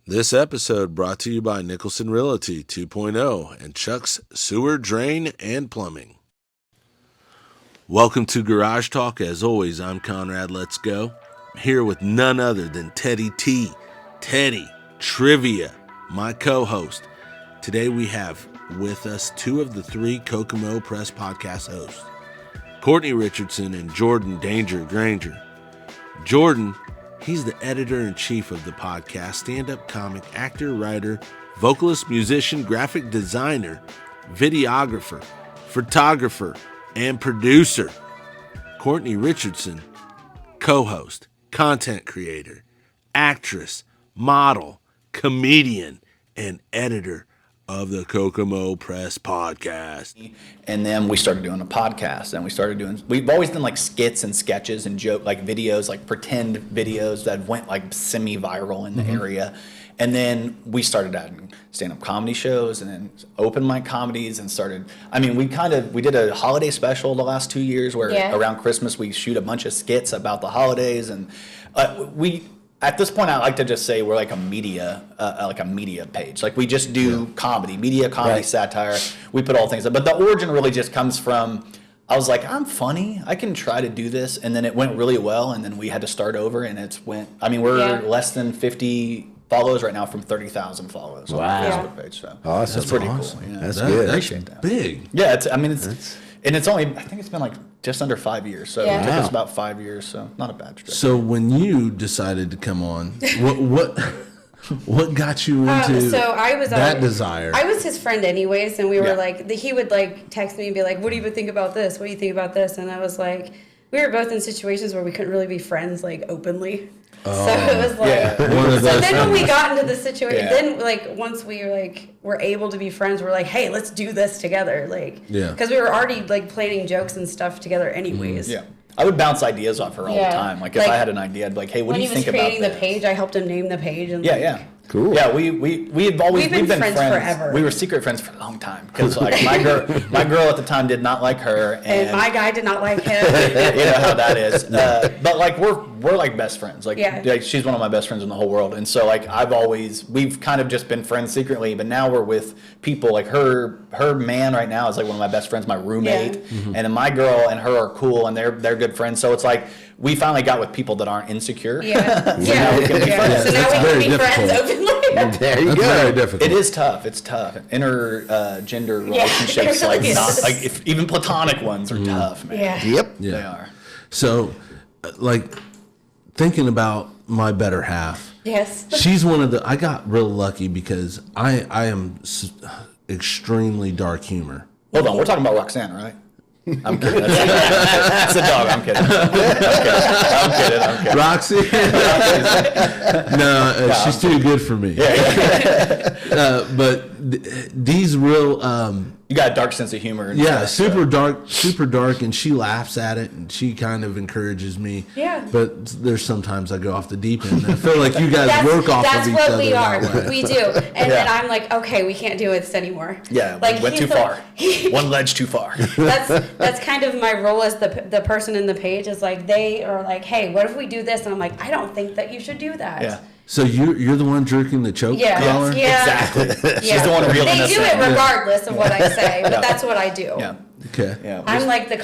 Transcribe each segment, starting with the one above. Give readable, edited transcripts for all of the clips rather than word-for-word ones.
This episode brought to you by Nicholson Realty 2.0 and Chuck's Sewer, Drain, and Plumbing. Welcome to Garage Talk. As always, I'm Conrad Let's Go. I'm here with none other than Teddy T. Teddy Trivia, my co-host. Today we have with us two of the three Kokomo Press Podcast hosts, Cortni Richardson and Jordan Danger Grainger. Jordan, he's the editor-in-chief of the podcast, stand-up comic, actor, writer, vocalist, musician, graphic designer, videographer, photographer, and producer. Cortni Richardson, co-host, content creator, actress, model, comedian, and editor of the Kokomo Press Podcast. And then we started doing a podcast, and we've always done like skits and sketches and joke, like videos, like pretend videos that went like semi-viral in the area. And then we started adding stand-up comedy shows and then open mic comedies and we did a holiday special the last 2 years where around Christmas we shoot a bunch of skits about the holidays. And at this point, I like to just say we're like a media page. Like we just do comedy, satire. We put all things up. But the origin really just comes from, I was like, I'm funny. I can try to do this. And then it went really well. And then we had to start over. And we're less than 50 followers right now from 30,000 followers on our Facebook page. So awesome. That's pretty awesome. cool. Yeah. That's good. That's Appreciate that. big. Yeah, it's only, I think it's been like just under 5 years. So it took us about 5 years. So not a bad trajectory. So when you decided to come on, what got you into that desire? I was his friend anyways, and we were like, he would like text me and be like, what do you think about this? What do you think about this? And I was like, we were both in situations where we couldn't really be friends like openly. So it was like, so then when we got into the situation, then like once we were able to be friends, we're like, hey, let's do this together, because we were already like planning jokes and stuff together anyways. Yeah, I would bounce ideas off her all the time. Like if I had an idea, I'd be like, hey, what do you think about this? When he was creating the page, I helped him name the page. And Cool. Yeah, we've been friends forever. We were secret friends for a long time because like my girl at the time did not like her, and my guy did not like him. You know how that is. But like we're like best friends. Like she's one of my best friends in the whole world, and so like we've kind of just been friends secretly. But now we're with people like her man right now is like one of my best friends, my roommate, and then my girl and her are cool, and they're good friends. So it's like we finally got with people that aren't insecure. Yeah. So now we can be friends openly. There you go. Very difficult. It is tough. It's tough. Intergender relationships, really if even platonic ones are tough, man. Yeah. Yep. Yeah. They are. So, like, thinking about my better half. Yes. She's one of I got real lucky because I am extremely dark humor. Hold on, we're talking about Roxanne, right? I'm kidding. That's a dog. I'm kidding. I'm kidding. Roxy? No, she's too good for me. But these real... you got a dark sense of humor. Super dark, and she laughs at it, and she kind of encourages me. Yeah. But there's sometimes I go off the deep end. And I feel like you guys work off of each other. That's what we are. We do. And then I'm like, okay, we can't do this anymore. Yeah, like, we went too far. One ledge too far. That's kind of my role as the person in the page is like, they are like, hey, what if we do this? And I'm like, I don't think that you should do that. Yeah. So you're the one jerking the choke collar? Yeah. Exactly. She's the one reeling us in. They do it regardless of what I say, but that's what I do. Yeah. Okay. Yeah. I'm like the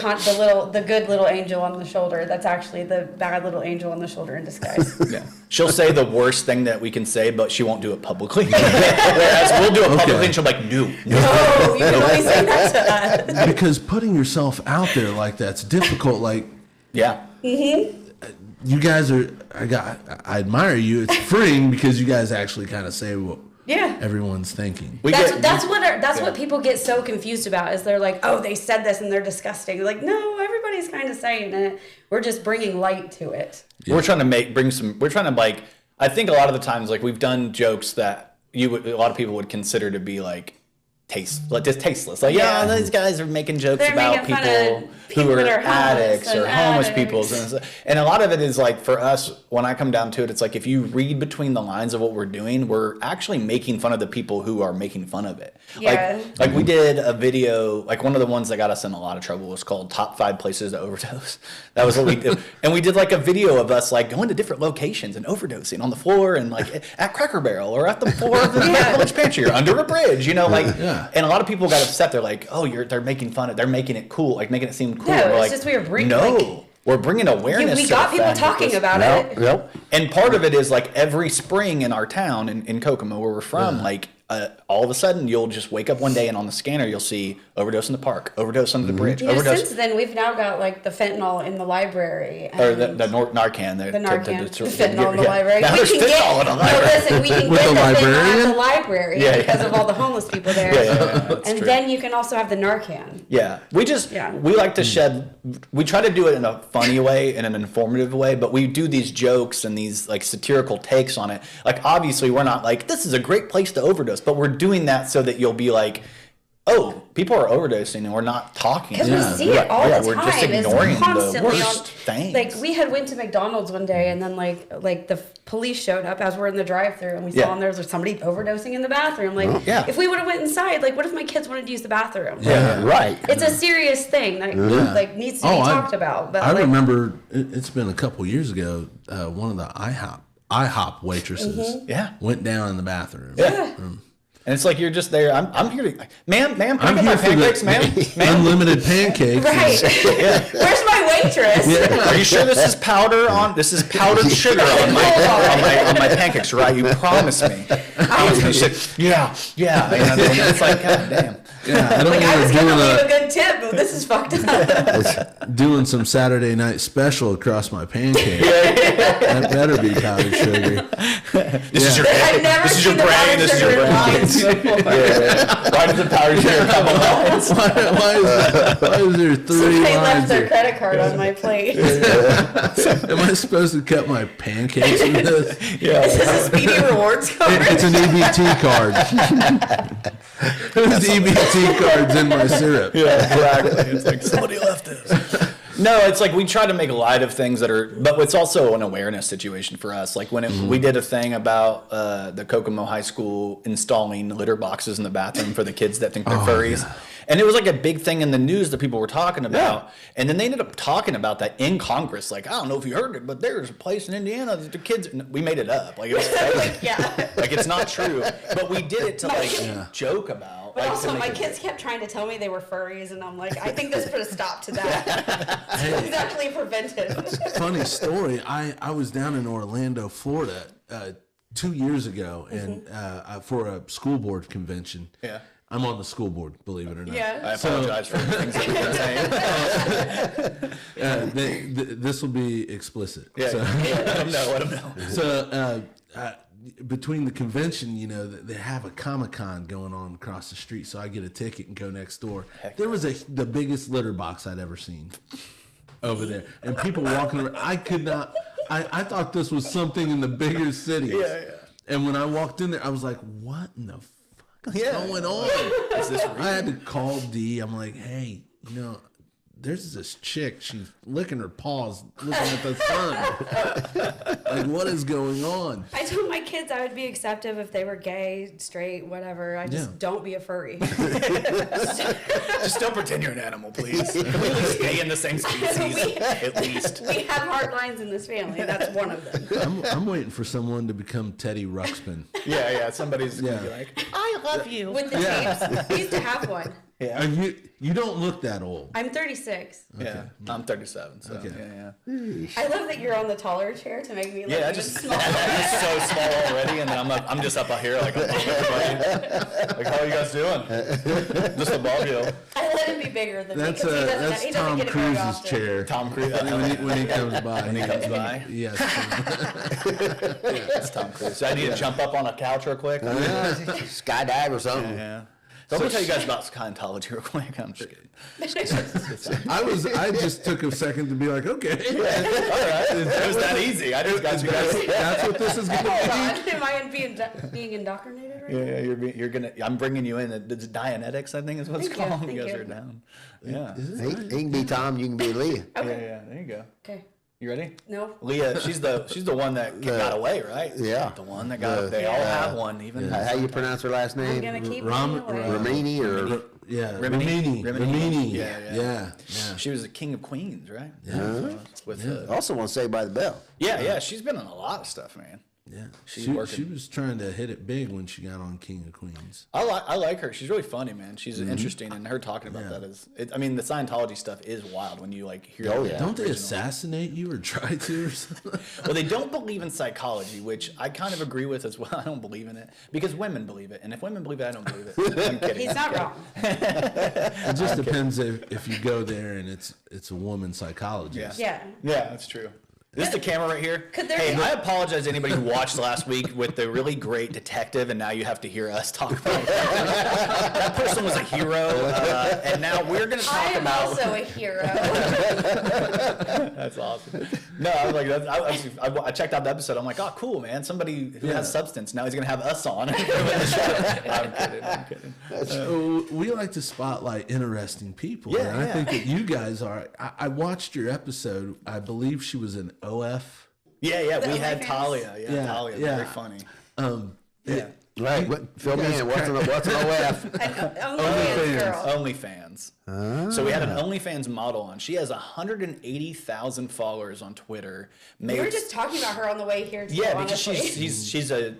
good little angel on the shoulder. That's actually the bad little angel on the shoulder in disguise. Yeah. She'll say the worst thing that we can say, but she won't do it publicly. Whereas we'll do it publicly and she'll be like, no, you can only say that to us. Because putting yourself out there like that's difficult. Like, you guys are. I admire you. It's freeing because you guys actually kind of say what everyone's thinking. That's what people get so confused about is they're like, oh, they said this and they're disgusting. Like, no, everybody's kind of saying it. We're just bringing light to it. Yeah. We're trying to I think a lot of the times like we've done jokes that a lot of people would consider to be like tasteless. Like, these guys are making jokes They're about making fun people who are that are addicts or homeless people. addicts. And a lot of it is like, for us, when I come down to it, it's like if you read between the lines of what we're doing, we're actually making fun of the people who are making fun of it. Yeah. Like we did a video, like one of the ones that got us in a lot of trouble was called Top 5 Places to Overdose. That was what we did. And we did like a video of us like going to different locations and overdosing on the floor and like at Cracker Barrel or at the floor of the village pantry or under a bridge, and a lot of people got upset. They're like, oh, they're making fun of, they're making it cool, like making it seem cool. No, we're it's like, just we were bringing, we're bringing awareness. we to got the people fact that talking about it. Yep. And part of it is like every spring in our town in Kokomo, where we're from, like all of a sudden you'll just wake up one day and on the scanner you'll see overdose in the park, overdose under the bridge, overdose. Since then we've now got like the fentanyl in the library. Or the Narcan. The Narcan, the fentanyl in the library. Now there's fentanyl in the library. Listen, we can With get the the fentanyl librarian? at the library because of all the homeless people there. That's and true. then you can also have the Narcan. Yeah, we like to we try to do it in a funny way, in an informative way, but we do these jokes and these like satirical takes on it. Like obviously we're not like, this is a great place to overdose, but we're doing that so that you'll be like, oh, people are overdosing and we're not talking. Because we see it all the time. We're just ignoring it's the constantly worst things. Like we had went to McDonald's one day and then like the police showed up as we're in the drive-thru and we saw there was somebody overdosing in the bathroom. Like if we would have went inside, like what if my kids wanted to use the bathroom? Right. It's a serious thing that like needs to be talked about. But I remember it's been a couple years ago. One of the IHOP waitresses went down in the bathroom. And it's like you're just there. I'm here to, ma'am, can I get my here for pancakes, ma'am? unlimited pancakes. right. Where's my waitress? Are you sure this is powder on? This is powdered sugar on my pancakes, right? You promised me. She said, yeah. And it's like, God damn. Yeah, I don't Like I was want gonna leave to a good tip, but this is fucked up. doing some Saturday night special across my pancakes. That better be powdered sugar. This is your I've never This is your seen the brain. powdered This is your sugar brain. lines before. Why does the powdered sugar come on? Why is there 3 They left lines? their credit card on my plate. Am I supposed to cut my pancakes with this? Is this a Speedy Rewards card? It's an EBT card. There's EBT cards in my syrup. Yeah, exactly. It's like somebody left this. No, it's like we try to make light of things that are, but it's also an awareness situation for us. Like when we did a thing about the Kokomo High School installing litter boxes in the bathroom for the kids that think they're furries. Yeah. And it was like a big thing in the news that people were talking about. Yeah. And then they ended up talking about that in Congress. Like, I don't know if you heard it, but there's a place in Indiana that the kids, we made it up. Like, it was fake. Like, it's not true. But we did it to, like, joke about. But like, also, my kids kept trying to tell me they were furries, and I'm like, I think this put a stop to that. It's actually preventive. Funny story. I was down in Orlando, Florida, 2 years ago, and for a school board convention. Yeah. I'm on the school board, believe it or not. Yeah. I apologize for the things that you're saying. This will be explicit. Yeah. So, let them know. So between the convention, you know, they have a Comic-Con going on across the street, so I get a ticket and go next door. There was the biggest litter box I'd ever seen over there, and people walking around. I could not. I thought this was something in the bigger cities. Yeah. And when I walked in there, I was like, "What in the what's going on?" Is this real? I had to call D. I'm like, "Hey, you know, there's this chick. She's licking her paws, looking at the sun. Like, what is going on?" I told my kids I would be acceptive if they were gay, straight, whatever. I just don't be a furry. Just don't pretend you're an animal, please. Can we at least stay in the same species? At least. We have hard lines in this family. That's one of them. I'm waiting for someone to become Teddy Ruxpin. Yeah. Somebody's gonna be like, I love you. With the tapes. We used to have one. Yeah. And you don't look that old. I'm 36. Okay. Yeah, I'm 37. So yeah. I love that you're on the taller chair to make me look even smaller. I'm just so small already, and then I'm just up here like, I'm like, how are you guys doing? Just above you. I let him be bigger than me because that's he doesn't Tom get it very Cruise's often. chair. Tom Cruise. When he comes by. When he comes by. Yes. It's Tom Cruise. So I need to jump up on a couch real quick. Skydive or something. Yeah. So let me tell you guys about Scientology real quick. I'm just kidding. I just took a second to be like, okay. All right. It was that easy. I just got you guys. That's what this is going to be. Am I being indoctrinated right now? Yeah, you're gonna. I'm bringing you in. It's Dianetics, I think is what it's called. Thank You guys you. are down. Yeah. He can be Tom, you can be Leah. Okay. Yeah. There you go. Okay. You ready? No. Leah, she's the one that got away, right? Yeah. The one that got. They all have one, even. How you pronounce her last I'm name? gonna keep Ramini or Rimini. Yeah. Yeah. She was the king of queens, right? Yeah. With also on Saved by the Bell. yeah. She's been in a lot of stuff, man. Yeah. She's She working. was trying to hit it big when she got on King of Queens. I like her. She's really funny, man. She's interesting, and her talking about that is. I mean, the Scientology stuff is wild when you like hear. Oh, the yeah. Don't they original. assassinate you or try to or something? Well, they don't believe in psychology, which I kind of agree with as well. I don't believe in it because women believe it, and if women believe it, I don't believe it. I'm kidding. He's not wrong. It just depends if you go there and it's a woman psychologist. Yeah. Yeah, that's true. This is the camera right here. Could there Hey, be- I apologize to anybody who watched last week with the really great detective, and now you have to hear us talk about it. That person was a hero, and now we're going to talk I am about. also a hero. That's awesome. No, I was like, I checked out the episode. I'm like, oh, cool, man. Somebody who has substance. Now he's going to have us on. I'm kidding. So we like to spotlight interesting people. Yeah, and I yeah. think that you guys are. I watched your episode. I believe she was an OF. Yeah. The We had OnlyFans? Talia. Yeah, Talia. yeah. Very funny. Yeah. Right. Fill me in. What's an OF? OnlyFans girl. OnlyFans. So we had an OnlyFans model on. She has 180,000 followers on Twitter. We were just talking about her on the way here. Too, Yeah, because honestly.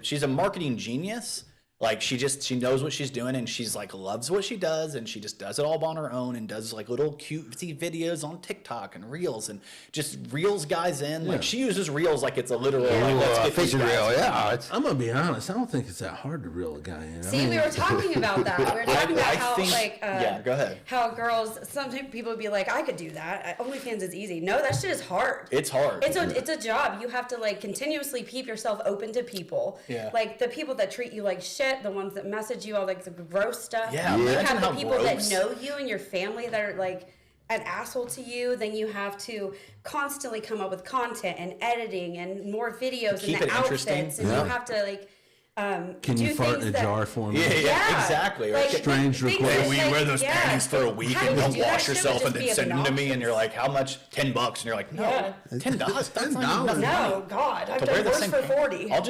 she's a marketing genius. Like she knows what she's doing, and she's like loves what she does, and she just does it all on her own, and does like little cutesy videos on TikTok and Reels, and just reels guys in. Like she uses Reels like it's a literal like, let's get these Fishing guys reel, in. yeah. It's, I'm gonna be honest. I don't think it's that hard to reel a guy in. See, we were talking about that. We were talking about how, yeah, go ahead. How girls, some people would be like, I could do that. OnlyFans is easy. No, that shit is hard. It's hard. It's a job. You have to like continuously keep yourself open to people. Yeah. Like the people that treat you like shit, the ones that message you all like the gross stuff. Yeah, You imagine have the how people gross. that know you and your family that are like an asshole to you. Then you have to constantly come up with content and editing and more videos Keep and it the interesting. outfits, and Yeah. you have to like. Can do you fart in things a that- jar for me? Yeah, exactly. Like, Strange things request. that, Will you like, wear those yeah. panties for a week How and do you don't do that wash shit would yourself and just then be send them to me? obnoxious. And you're like, how much? $10. And you're like, no, Yeah. $10. That's not even enough No, money. God, I've To wear done the worse same for pants. 40. I'll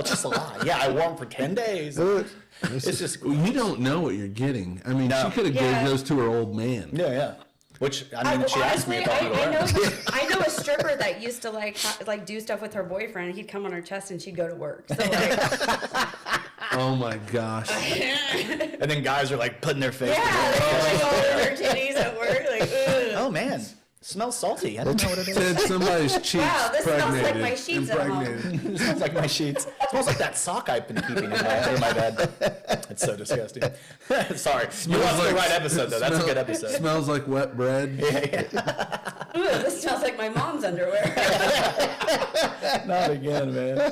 just lie. Yeah, I wore them for 10 days. It's just You don't know what you're getting. I mean, No. she could have Yeah. gave those to her old man. yeah. Which I mean, she asked me if I would wear. I know a stripper that used to like do stuff with her boyfriend. And he'd come on her chest and she'd go to work. So like, Oh my gosh. And then guys are like putting their face. yeah, they're like all over her titties at work. Like, ugh. Oh man, smells salty. I don't know what it is. Said somebody's cheeks Wow, this smells like impregnated. my sheets at home. impregnated. It smells like my sheets. It smells like that sock I've been keeping in my bed. It's so disgusting. Sorry, you watched the right episode though. That's a good episode. Smells like wet bread. Ooh, this smells like my mom's underwear. Not again, man.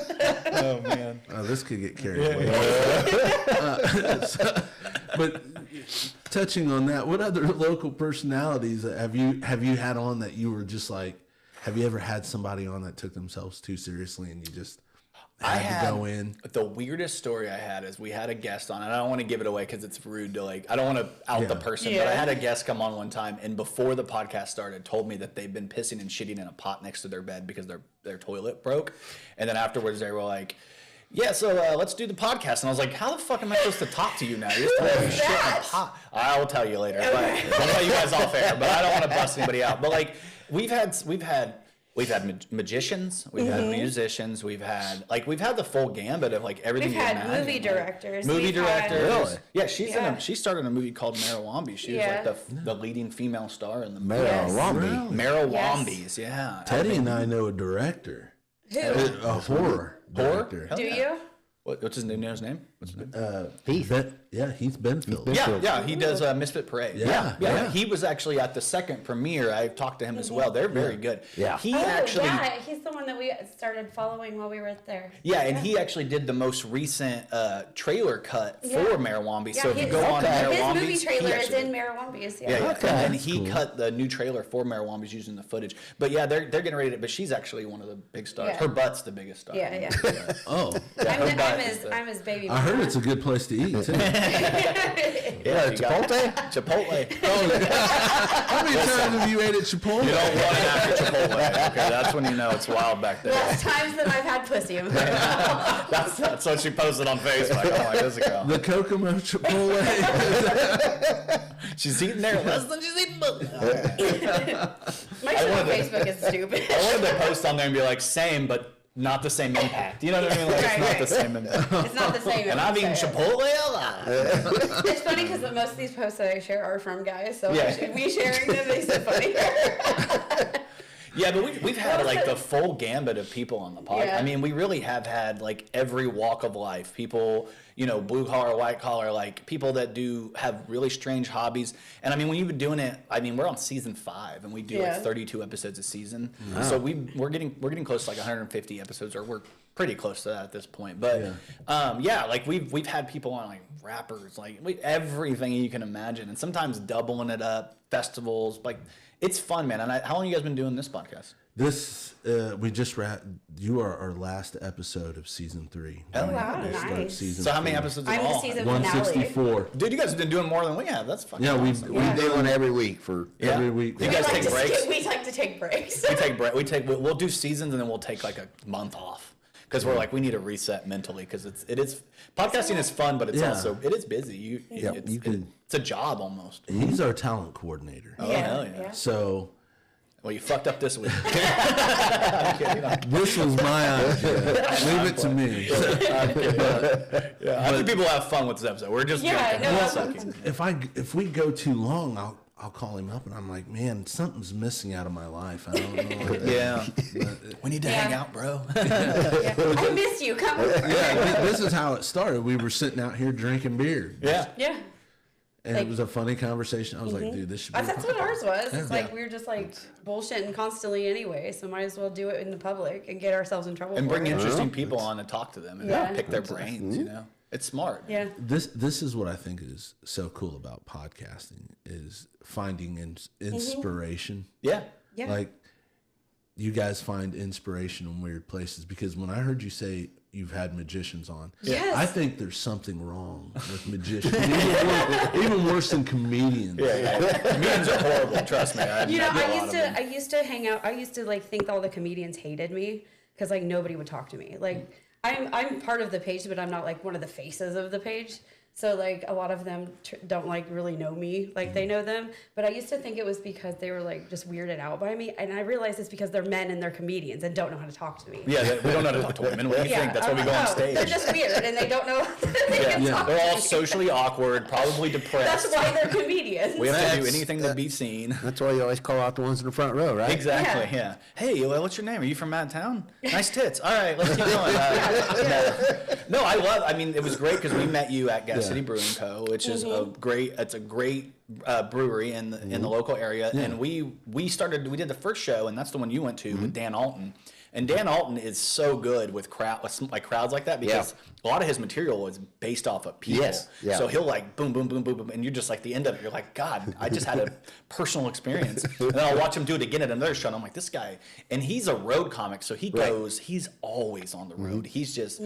Oh man. Oh, this could get carried away. But touching on that, what other local personalities have you had on that you were just like? Have you ever had somebody on that took themselves too seriously and you just had to go in? The weirdest story I had is we had a guest on, and I don't want to give it away because it's rude to like. I don't want to out the person, but I had a guest come on one time, and before the podcast started, told me that they've been pissing and shitting in a pot next to their bed because their toilet broke, and then afterwards they were like. Yeah, so let's do the podcast. And I was like, how the fuck am I supposed to talk to you now? You're just telling me shit in a pot. I will tell you later. But I'll tell you guys off air. But I don't want to bust anybody out. But like, we've had magicians, we've had musicians, we've had the full gambit of like everything. We've had movie directors. Movie We've directors. had- Really? Yeah, she started a movie called Marawambi. She was like the leading female star in the movie. Marawambi. Marawambis, yeah. Teddy and I know a director, Who? a horror director. Hell Do yeah. you? What's his name? What's his name? Heath Benfield. Yeah, he does Misfit Parade. Yeah. He was actually at the second premiere. I talked to him as well. They're very good. Yeah. He Oh, actually. yeah, he's the the one that we started following while we were there. Yeah, and he actually did the most recent trailer cut for Marawambi. Yeah, so if you go on Marawambi, his movie trailer is in Marawambi's. Yeah. And he cut the new trailer for Marawambi's using the footage. But yeah, they're getting ready to. But she's actually one of the big stars. Yeah. Her butt's the biggest star. Yeah. Oh, I'm his baby I mama. heard it's a good place to eat too. Yeah, Chipotle. How many times have you ate at Chipotle? You don't run after Chipotle. Okay, that's when you know it's wild back there. Less times than I've had pussy. That's what she posted on Facebook. I'm like, this girl. The Kokomo Chipotle. She's eating there less than she's eating. My shit on Facebook is stupid. I wanted to post on there and be like, same, but not the same impact. You know what I mean? Like, it's not the same impact. It's not the same. And I've eaten Chipotle a lot. It's funny because most of these posts that I share are from guys, so Yeah. we sharing them makes it funny. Yeah, but we've had like the full gambit of people on the podcast. Yeah. I mean, we really have had like every walk of life. People, you know, blue collar, white collar, like people that do have really strange hobbies. And I mean, when you've been doing it, I mean, we're on season 5 and we do like 32 episodes a season. Wow. So we're getting close to like 150 episodes, or we're pretty close to that at this point. But like we've had people on like rappers, like everything you can imagine, and sometimes doubling it up, festivals, like it's fun, man. And how long have you guys been doing this podcast? This we just wrapped. You are our last episode of season 3. Oh, wow, We'll start nice. season So how many 4. episodes in I'm the all? season finale. 164. Dude, you guys have been doing more than we have. That's fucking awesome. We do one every week for every week. You guys take breaks? We like to take breaks. We'll do seasons and then we'll take like a month off. Because we're like, we need a reset mentally, because it is podcasting is fun, but it's also it is busy. It's a job almost. He's our talent coordinator. Oh hell yeah. So Well, you fucked up this week. this was my idea. Leave it to me. I think people have fun with this episode. We're just joking. If we go too long, I'll call him up and I'm like, man, something's missing out of my life. I don't know what We need to hang out, bro. I miss you. Come on. This is how it started. We were sitting out here drinking beer. Yeah. And Like- it was a funny conversation. I was like, dude, this should be a That's what podcast. ours was. It's like we were just like bullshitting constantly anyway, so might as well do it in the public and get ourselves in trouble. And for bring it. interesting people on and talk to them and pick their brains, you know? It's smart. Yeah. This is what I think is so cool about podcasting is finding inspiration. Yeah. Yeah. Like you guys find inspiration in weird places, because when I heard you say you've had magicians on, Yes. I think there's something wrong with magicians. even worse than comedians. Comedians are horrible, trust me. I used to hang out. I used to like think all the comedians hated me because like nobody would talk to me. Like I'm part of the page, but I'm not like one of the faces of the page. So like a lot of them don't like really know me, like they know them. But I used to think it was because they were like just weirded out by me, and I realized it's because they're men and they're comedians and don't know how to talk to me. Yeah, we don't know how to talk to women. What do you think? That's why we go on stage. They're just weird and they don't know. They can talk They're to all me. socially awkward, probably depressed. That's why they're comedians. We have to do anything to be seen. That's why you always call out the ones in the front row, right? Exactly, yeah. Hey, what's your name? Are you from out of town? Nice tits. All right, let's keep going. No, I mean, it was great because we met you at Gas City Brewing Co., which is a great brewery in the local area. And we did the first show, and that's the one you went to with Dan Alton. And Dan Alton is so good with crowds like that, because a lot of his material is based off of people. Yes. Yeah. So he'll like boom, boom, boom, boom, boom, and you're just like the end of it. You're like, God, I just had a personal experience. And then I'll watch him do it again at another show, and I'm like, this guy. And he's a road comic, so he's always on the road. He's just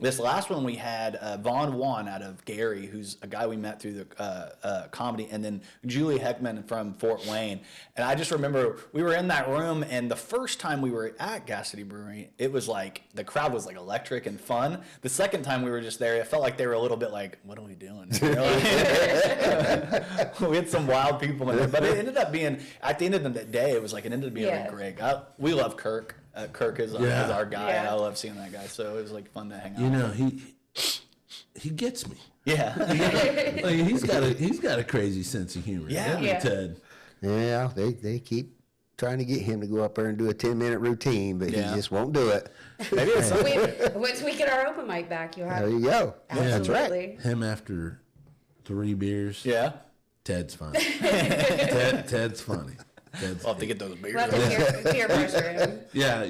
this last one we had Vaughn Wan out of Gary, who's a guy we met through the comedy, and then Julie Heckman from Fort Wayne. And I just remember we were in that room, and the first time we were at Gas City Brewery, it was like the crowd was like electric and fun. The second time we were just there, it felt like they were a little bit like, what are we doing? We had some wild people in there, but it ended up being, at the end of the day, it ended up being like great. We love Kirk. Kirk is our guy. Yeah. I love seeing that guy. So it was like fun to hang out. You know, he gets me. Yeah. Like, he's got a crazy sense of humor. Yeah. doesn't he, Ted? Yeah, they keep trying to get him to go up there and do a 10-minute routine, but he just won't do it. Maybe it's something. Once we get our open mic back, you'll have. There you go. That's right. Absolutely. Him after 3 beers. Yeah. Ted's funny. Ted's funny. I'll have to get those beers. We'll have to peer pressure him. Yeah.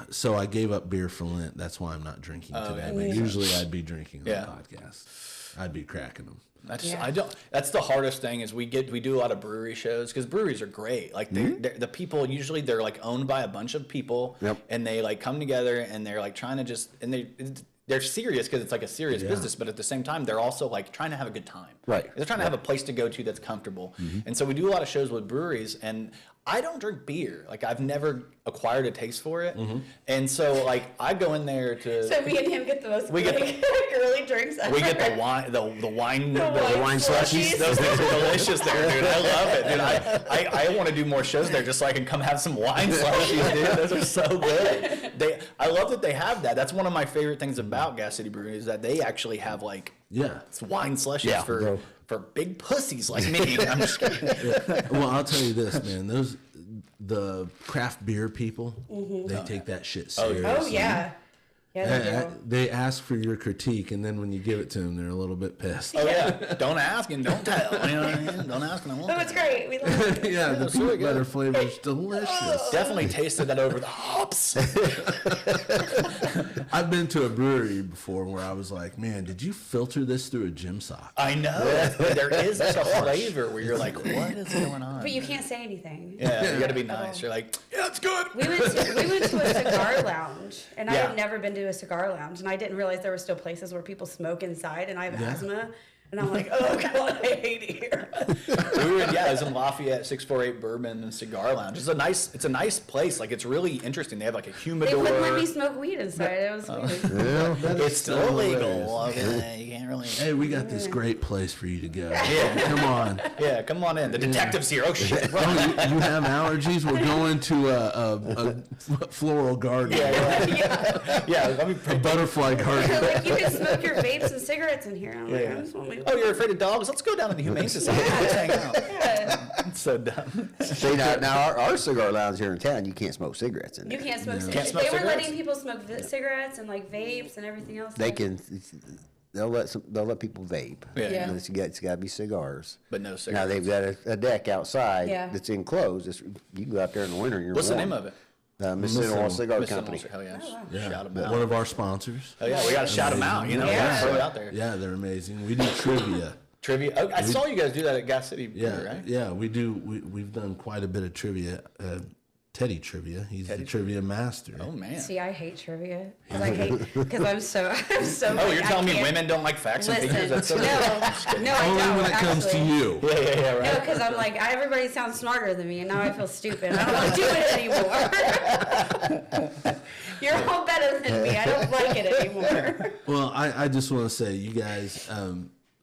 So I gave up beer for Lent. That's why I'm not drinking today. But usually I'd be drinking on the podcast. I'd be cracking them. That's the hardest thing is we do a lot of brewery shows because breweries are great. Like the people usually they're like owned by a bunch of people, and they like come together and they're like trying to they're serious because it's like a serious business, but at the same time they're also like trying to have a good time. Right. They're trying to have a place to go to that's comfortable, and so we do a lot of shows with breweries. And I don't drink beer. Like I've never acquired a taste for it, and so like I go in there to. So me and him get the most girly drinks ever. We get the wine, the wine slushies. Those things are delicious there, dude. I love it, dude. I want to do more shows there just so I can come have some wine slushies, dude. Those are so good. I love that they have that. That's one of my favorite things about Gas City Brewing is that they actually have like wine slushies for big pussies like me. I'm just kidding. Well, I'll tell you this, man. The craft beer people, they take that shit seriously. Oh yeah. Yeah, they ask for your critique, and then when you give it to them, they're a little bit pissed. Oh yeah, don't ask and don't tell. You know what I mean? Don't ask and I won't. Oh, it's great. We love it. Yeah, the peanut butter flavor is delicious. Definitely tasted that over the hops. I've been to a brewery before where I was like, man, did you filter this through a gym sock? I know. There is a flavor where you're like, what is going on? But you can't say anything. Yeah, you got to be nice. You're like, yeah, it's good. We went to a cigar lounge, and I had never been to a cigar lounge, and I didn't realize there were still places where people smoke inside, and I have asthma, and I'm like, oh god, I hate it here. It was in Lafayette, 648 Bourbon and Cigar Lounge. It's a nice place. Like it's really interesting. They have like a humidor. They wouldn't let me smoke weed inside. It was weird. It's still illegal. Okay, you can't really. Hey, we got this great place for you to go. Yeah, come on. Yeah, come on in. The detective's here. Oh shit. You have allergies? We're going to a floral garden. Yeah. Let me a butterfly garden. Like you can smoke your vapes and cigarettes in here. I'm like, I just want my you're afraid of dogs? Let's go down to the Humane Society. Let's hang out. It's so dumb. See, now our cigar lounge here in town, you can't smoke cigarettes in there. You can't smoke cigarettes. They were letting people smoke cigarettes and like vapes and everything else. They can. They'll let people vape. Yeah. It's got to be cigars. But no cigarettes. Now they've got a deck outside that's enclosed. You can go out there in the winter and you're What's warm. the name of it? Medicinal Cigar Company. Hell yeah. Oh, wow. Shout them out. One of our sponsors. Oh yeah, we got to shout them out. You know, throw it out there. Yeah, they're amazing. We do trivia. Trivia. Oh, I saw you guys do that at Gas City. Right? Yeah, we do. We've done quite a bit of trivia. Teddy trivia. He's the trivia master. Oh man. See, I hate trivia because I'm so. Oh, you're telling me women don't like facts and figures? That's so no, I Only don't. when it comes to you. Yeah, right. No, because I'm like everybody sounds smarter than me, and now I feel stupid. I don't want to do it anymore. You're all better than me. I don't like it anymore. Well, I just want to say, you guys.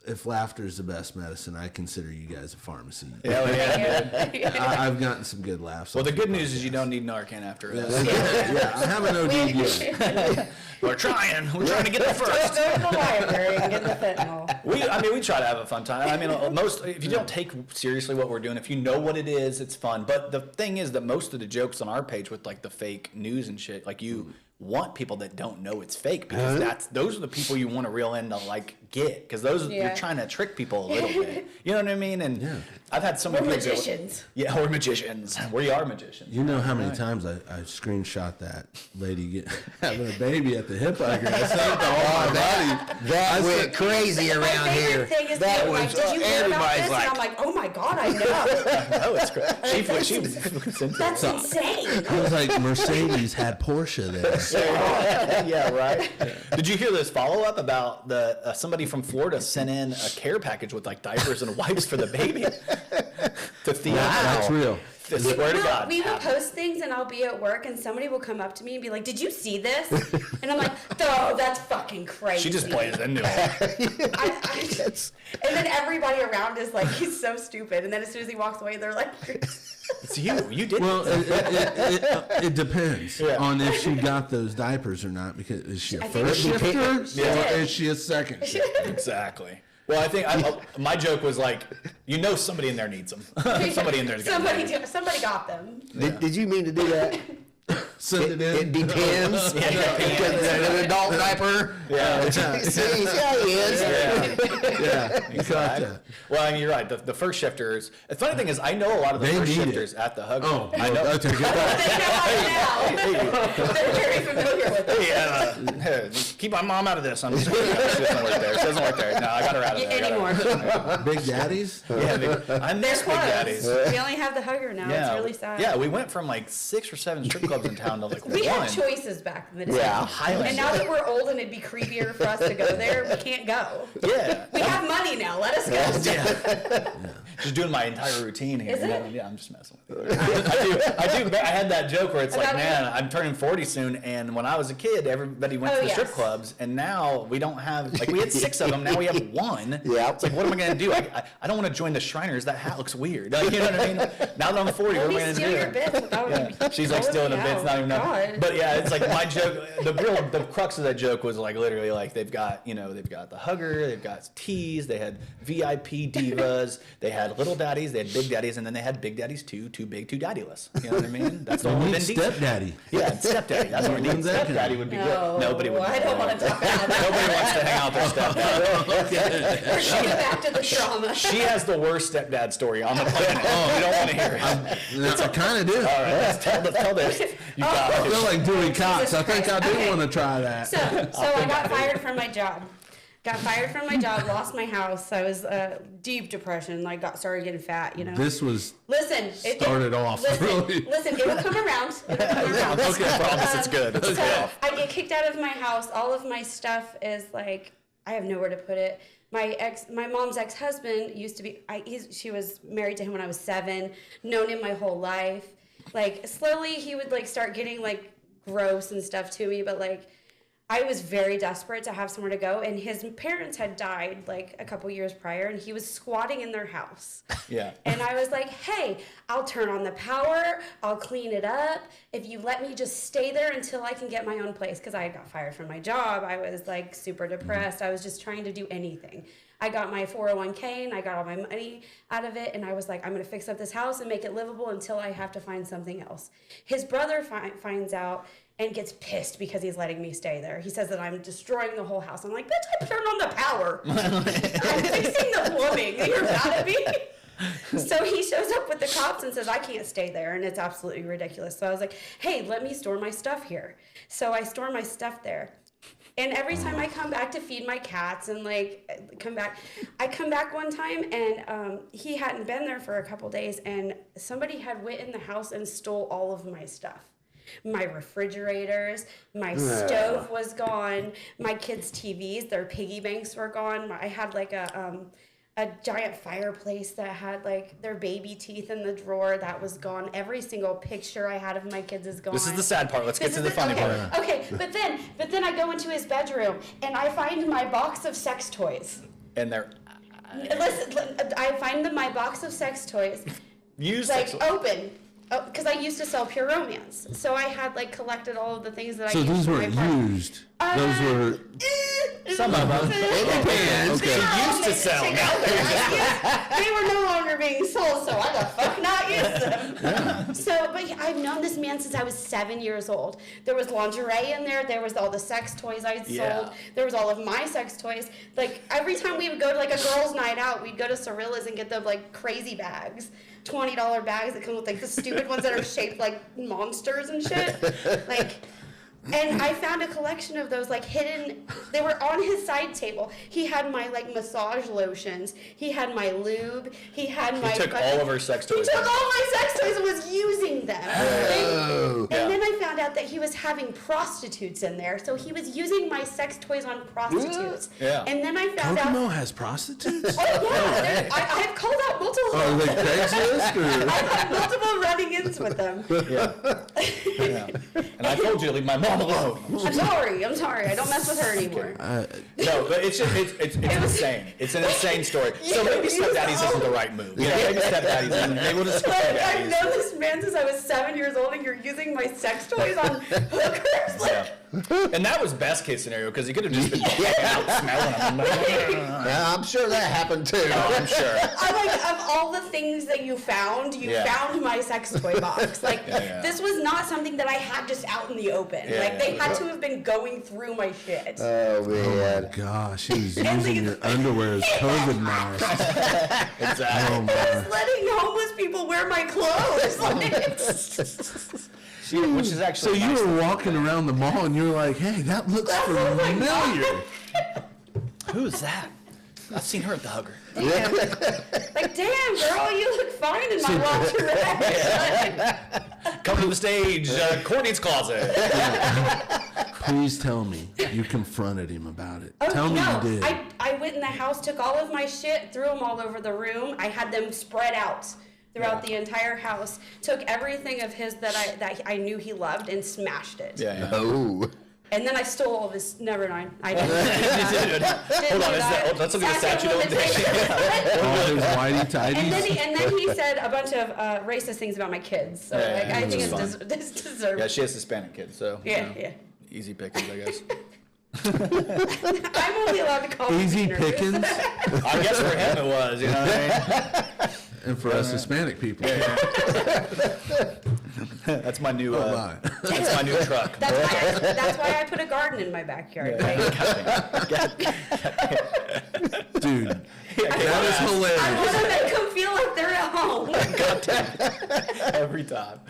If laughter is the best medicine, I consider you guys a pharmacy. Yeah. I've gotten some good laughs. Well, the good news is you don't need Narcan after this. Yeah, I haven't OD'd yet. We're trying to get there first. Go to the library and get the fentanyl. We try to have a fun time. I mean, if you don't take seriously what we're doing, if you know what it is, it's fun. But the thing is that most of the jokes on our page with like the fake news and shit, like you want people that don't know it's fake because those are the people you want to reel in to like get because you're trying to trick people a little bit. You know what I mean? And I've had so many We're people magicians. We're magicians. We are magicians. You know how many times I screenshot that lady having a baby at the hip hiker. I sent it to all my body. That went crazy around here. That was did you hear about this? Like, and I'm like, oh my god, I know. Oh, it's great. She was That's insane. I was like, Mercedes had Porsche there. Yeah, right. Did you hear this follow up about the somebody from Florida sent in a care package with like diapers and wipes for the baby to Theo? Wow. That's real. I swear to God. We will post things and I'll be at work and somebody will come up to me and be like, did you see this? And I'm like, oh, that's fucking crazy. She just plays into it. And then everybody around is like, he's so stupid. And then as soon as he walks away, they're like, it's you. You did Well, it depends on if she got those diapers or not. Because is she a first shifter or is she a second shifter? Exactly. Well, I think my joke was like, somebody in there needs them. Somebody in there's got them. Somebody got them. Did you mean to do that? Send it in. It depends. An adult diaper. Yeah. See, yeah, he is. Yeah, you got that. Well, I mean, you're right. The first shifters. The funny thing is, I know a lot of the They first need shifters it. at the Hugger. Oh, I know. okay, good. They know now. They're very familiar with it. Hey, keep my mom out of this. I'm just kidding. She doesn't work there. She doesn't work there. No, I got her out of there. Anymore. Big daddies? Yeah, I miss Big Daddies. We only have the Hugger now. It's really sad. Yeah, we went from like 6 or 7 strip clubs in town to like We one. had choices back in the day. Yeah. Highland. And now that we're old and it'd be creepier for us to go there, we can't go. Yeah. We have money now. Let us go. Yeah. Just doing my entire routine here. Is it? Yeah, I'm just messing with you. I do. I had that joke where it's like, About man, you? I'm turning 40 soon, and when I was a kid, everybody went to the strip yes. clubs, and now we don't have, like, we had 6 of them, now we have 1. Yeah. It's like, what am I going to do? I don't want to join the Shriners. That hat looks weird. Like, you know what I mean? Now that I'm 40, what am I Let me going to steal do? your bits without Yeah. She's like stealing the bits, not even know. God. But yeah, it's like my joke. The crux of that joke was like literally like they've got the Hugger, they've got teas, they had VIP divas, they had little daddies, they had big daddies, and then they had big daddies too big, too daddyless. You know what I mean? That's the We one need within stepdaddy. Yeah, stepdaddy. That's what we need. When's that Stepdaddy coming? would be No, good. Nobody would. I don't want to talk about that. Nobody wants to hang out with their stepdad. We're going back to the trauma. She has the worst stepdad story on the planet. You don't want to hear it. I kind of do. All right, let's tell this. You got I it. feel like Dewey Cox. I think I do Okay. want to try that. So I got fired from my job. Lost my house. I was deep depression. Like started getting fat. You know. This was Started off, Listen, really. listen, it will come around. It will come around. Okay, I promise it's good. It's So good. I get kicked out of my house. All of my stuff is like I have nowhere to put it. My mom's ex-husband used to be. She was married to him when I was 7. Known him my whole life. Like slowly he would like start getting like gross and stuff to me, but like. I was very desperate to have somewhere to go, and his parents had died like a couple years prior, and he was squatting in their house. Yeah. And I was like, hey, I'll turn on the power, I'll clean it up, if you let me just stay there until I can get my own place, because I got fired from my job. I was like super depressed. I was just trying to do anything. I got my 401k, and I got all my money out of it, and I was like, I'm going to fix up this house and make it livable until I have to find something else. His brother finds out and gets pissed because he's letting me stay there. He says that I'm destroying the whole house. I'm like, bitch, I turned on the power. I'm fixing the plumbing. You're mad at me? So he shows up with the cops and says, I can't stay there, and it's absolutely ridiculous. So I was like, hey, let me store my stuff here. So I store my stuff there. And every time I come back to feed my cats and like I come back one time and he hadn't been there for a couple days, and somebody had went in the house and stole all of my stuff. My refrigerators, my stove was gone, my kids' TVs, their piggy banks were gone. I had like a giant fireplace that had like their baby teeth in the drawer that was gone. Every single picture I had of my kids is gone. This is the sad part. Let's get to the funny part. Okay, but then I go into his bedroom and I find my box of sex toys. And they're Listen, I find my box of sex toys used like sexual. open. Because I used to sell Pure Romance, so I had like collected all of the things that So I used. these for my weren't apartment. used. Those were. Some of them. depends. Okay. Used to sell. They were no longer being sold, so why the fuck not use them? So, but I've known this man since I was 7 years old. There was lingerie in there. There was all the sex toys I'd sold. Yeah. There was all of my sex toys. Like every time we would go to like a girls' night out, we'd go to Cirilla's and get the like crazy bags. $20 bags that come with like the stupid ones that are shaped like monsters and shit. Like, and I found a collection of those like hidden. They were on his side table. He had my like massage lotions. He had my lube. He had my. He took all of her sex toys. He took all my sex toys and was using them. And then I found out that he was having prostitutes in there. So he was using my sex toys on prostitutes. Yeah. And then I found Kokomo out. has prostitutes? Oh yeah, I've called out multiple. Are they Craigslist or? I've had multiple run-ins with them. Yeah. And I told you to leave my mom alone. I'm sorry. I don't mess with her anymore. No, but it's just it's insane. It's an insane story. So maybe stepdaddies isn't the right move. Yeah, maybe stepdaddies isn't. Maybe we'll just Like, I've stepdaddies. known this man since I was 7 years old, and you're using my sex toys on hookers. Like, And that was best case scenario because he could have just been out smelling them. Yeah, I'm sure that happened too. Oh, I'm sure. I'm like, of all the things that you found my sex toy box. Like, this was not something that I had just out in the open. They had to have been going through my shit. Oh man. Oh gosh, he was using your underwear as COVID mask. Exactly. Oh, I was letting homeless people wear my clothes. Which is actually So you were walking around the mall and you were like, "Hey, that looks familiar." Who's that? I've seen her at the Hugger. Damn. Like, damn, girl, you look fine in my lingerie. Come to the stage, Courtney's closet. Please tell me you confronted him about it. Oh, Tell me no. you did. I went in the house, took all of my shit, threw them all over the room. I had them spread out throughout the entire house. Took everything of his that I knew he loved and smashed it. Yeah. Oh. And then I stole all of his. Never mind. I didn't. Hold on, let's look at the statute of limitations. All his whitey tighties. And then he said a bunch of racist things about my kids. So I think it's deserved. Yeah, she has Hispanic kids, so Yeah. easy pickings, I guess. I'm only allowed to call Easy them pickings. I guess for him it was, you know what I mean? And for us Hispanic people. That's my new. my. That's my new truck. That's why I put a garden in my backyard. Dude, that is I hilarious. want to make them feel like they're at home. Every time.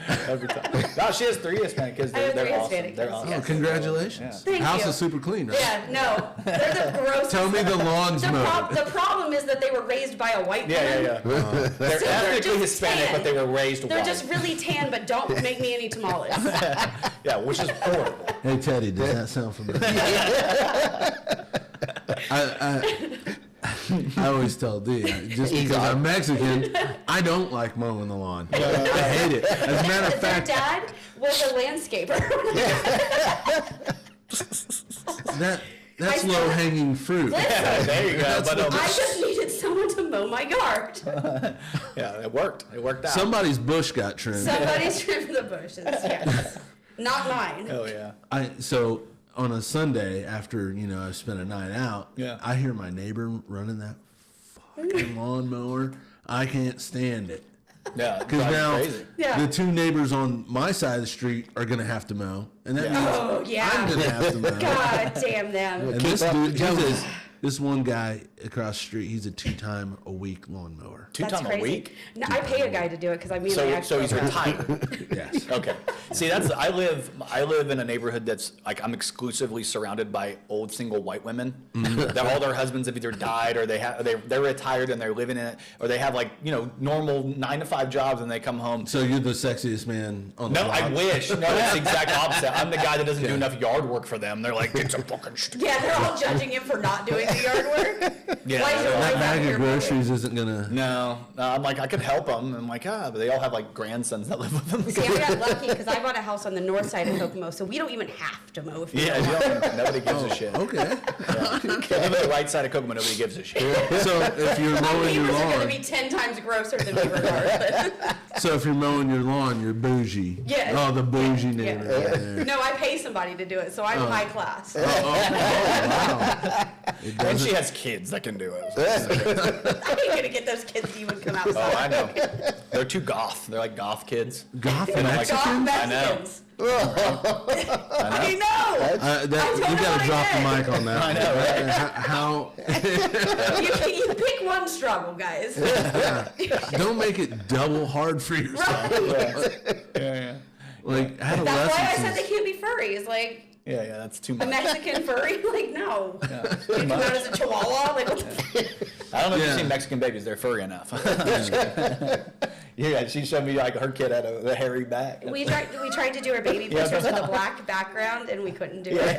No, she has 3 Hispanic kids. I have They're 3 awesome. Hispanic They're kids, awesome. Oh, congratulations. Thank House you. is super clean, right? Yeah, no, they're the grossest. Tell me the lawn's mowed. The problem is that they were raised by a white woman. Yeah. They're So they're ethnically just Hispanic, tan. but they were raised They're white. just really tan, but don't make me any tamales. Yeah, which is horrible. Hey, Teddy, does that sound familiar? I always tell D, just because I'm Mexican, I don't like mowing the lawn. I hate it. As a matter of Their fact, dad was a landscaper. that's low-hanging fruit. Yeah, there you go. But, I just needed someone to mow my yard. yeah, it worked. It worked out. Somebody's bush got trimmed. Somebody trimmed the bushes, yes. Not mine. Oh, yeah. So on a Sunday after I've spent a night out, I hear my neighbor running that fucking lawnmower. I can't stand it. Yeah, Because now crazy. Yeah. the 2 neighbors on my side of the street are going to have to mow. And that means Oh, yeah. I'm going to have to mow. God damn them. And this dude, this one guy across the street, he's a 2-time-a-week lawnmower. 2 That's times a crazy. week? No, I pay a guy to do it because I mean my So he's actual retired. Yes. Okay. See, I live in a neighborhood that's like I'm exclusively surrounded by old single white women. That all their husbands have either died or they're retired and they're living in it, or they have normal 9-to-5 jobs and they come home. So you're the sexiest man on the No, block. I wish. No, it's the exact opposite. I'm the guy that doesn't do enough yard work for them. They're like, get some fucking shit. Yeah, they're all judging him for not doing the yard work. Yeah, Why is your that wife That out bag here of groceries isn't going to... No, I'm like, I could help them. I'm like, but they all have like grandsons that live with them. See, I got lucky because I bought a house on the north side of Kokomo, so we don't even have to mow if we Yeah, don't. nobody gives a shit. Okay. They live on the right side of Kokomo, nobody gives a shit. So if you're mowing your Neighbors are going to lawn... be 10 times grosser than me regardless. So if you're mowing your lawn, you're bougie. Yes. Oh, the bougie Yeah. neighbor. right there. No, I pay somebody to do it, so I'm high class. Wow. It And doesn't... she has kids that can do it. I ain't going to get those kids to even come Oh, outside. I know. They're too goth. They're like goth kids. Goth like- Mexican? Goth I know. Mexicans. I know. You got to drop the mic on that. I know, right? How? You pick one struggle, guys. Don't make it double hard for yourself. Yeah. Like That's why I said adolescence. they can't be furries. Like Yeah, that's too a much. Mexican furry. Like no, you come out as a chihuahua. Like what the I don't know if Yeah. you've seen Mexican babies. They're furry enough. Yeah, she showed me like her kid had a hairy back. We tried to do our baby Yeah. pictures with a black background, and we couldn't do it.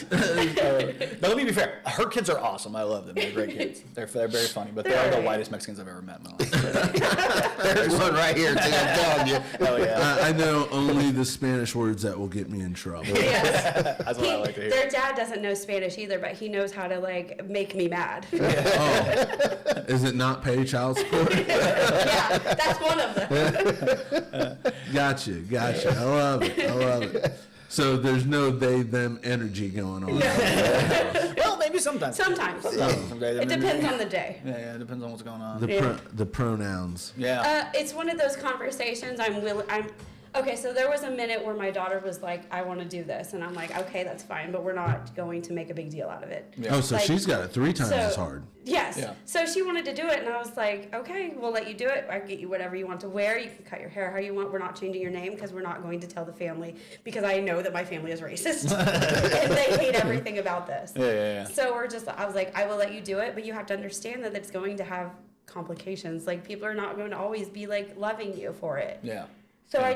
But let me be fair. Her kids are awesome. I love them. They're great kids. They're very funny, but they are the whitest Mexicans I've ever met in my life. There's one right here, too. I'm telling you. Oh, yeah. I know only the Spanish words that will get me in trouble. Yes. That's what I like to hear. Their dad doesn't know Spanish either, but he knows how to like make me mad. Oh, is it not pay child support? Yeah, that's one of them. Gotcha. I love it. So there's no they them energy going on. Well, maybe sometimes. Sometimes. It depends on the day. Yeah, it depends on what's going on. The pronouns. Yeah. It's one of those conversations okay, so there was a minute where my daughter was like, I want to do this. And I'm like, okay, that's fine, but we're not going to make a big deal out of it. Yeah. Oh, so Like, she's got it 3 times as hard. Yes. Yeah. So she wanted to do it, and I was like, okay, we'll let you do it. I'll get you whatever you want to wear. You can cut your hair how you want. We're not changing your name because we're not going to tell the family, because I know that my family is racist. And they hate everything about this. Yeah. So I was like, I will let you do it, but you have to understand that it's going to have complications. Like, people are not going to always be like loving you for it. Yeah. So I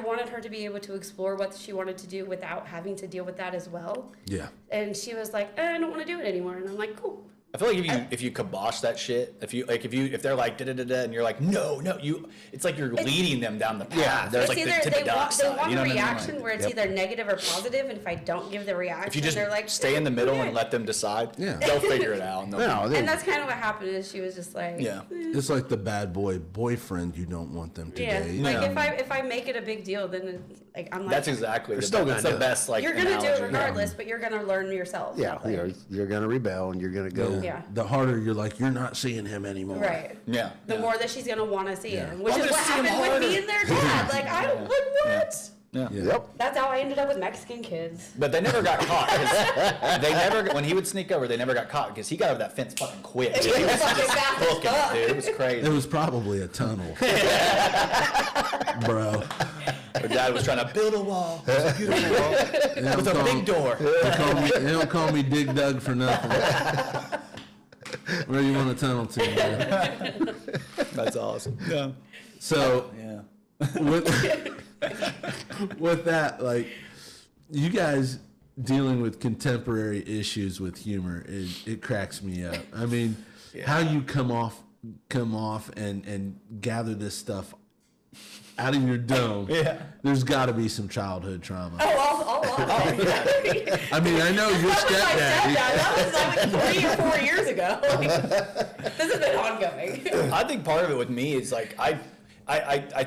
wanted her to be able to explore what she wanted to do without having to deal with that as well. Yeah. And she was like, I don't want to do it anymore. And I'm like, cool. I feel like if you kibosh that shit, if they're like da-da-da-da and you're like no, it's like you're leading them down the path. Yeah, there's like It's the either tip they of dark want side. You know a what I mean? reaction Like, where it's either negative or positive, and if I don't give the reaction, if you just they're like, stay in the middle okay. and let them decide, Yeah. they'll figure it out. And that's kind of what happened. Is she was just like, Yeah. It's like the bad boy boyfriend you don't want them to yeah. date. Like if I make it a big deal, then it's like I'm like, That's exactly They're still that's gonna the do it. best like you're gonna do it analogy. regardless, but you're gonna learn yourself. Yeah, Like, you're going to rebel and you're going to go. Yeah. The harder you're like, you're not seeing him anymore. Right. Yeah. The more that she's gonna want to see Yeah. him, which I'm is gonna what see him happened with me harder. and their dad. Like I don't like what. Yeah. Yeah. Yep. That's how I ended up with Mexican kids. But they never got caught. 'Cause they never, when he would sneak over, they never got caught because he got over that fence fucking quick. Dude. He was Fucking just fast as booking fuck. it, dude. It was It crazy. was probably a tunnel. Bro. Her dad was trying to build a wall. It was a beautiful wall They with a big door. They don't call me Dig Dug for nothing. Where you want a tunnel to, man? That's awesome. Yeah. So Yeah. with that, like, you guys dealing with contemporary issues with humor, it cracks me up. I mean, how you come off and gather this stuff out of your dome. Yeah. There's got to be some childhood trauma. Oh, a lot of it. I mean, I know your stepdad. That was like 3 or 4 years ago. This has been ongoing. I think part of it with me is like I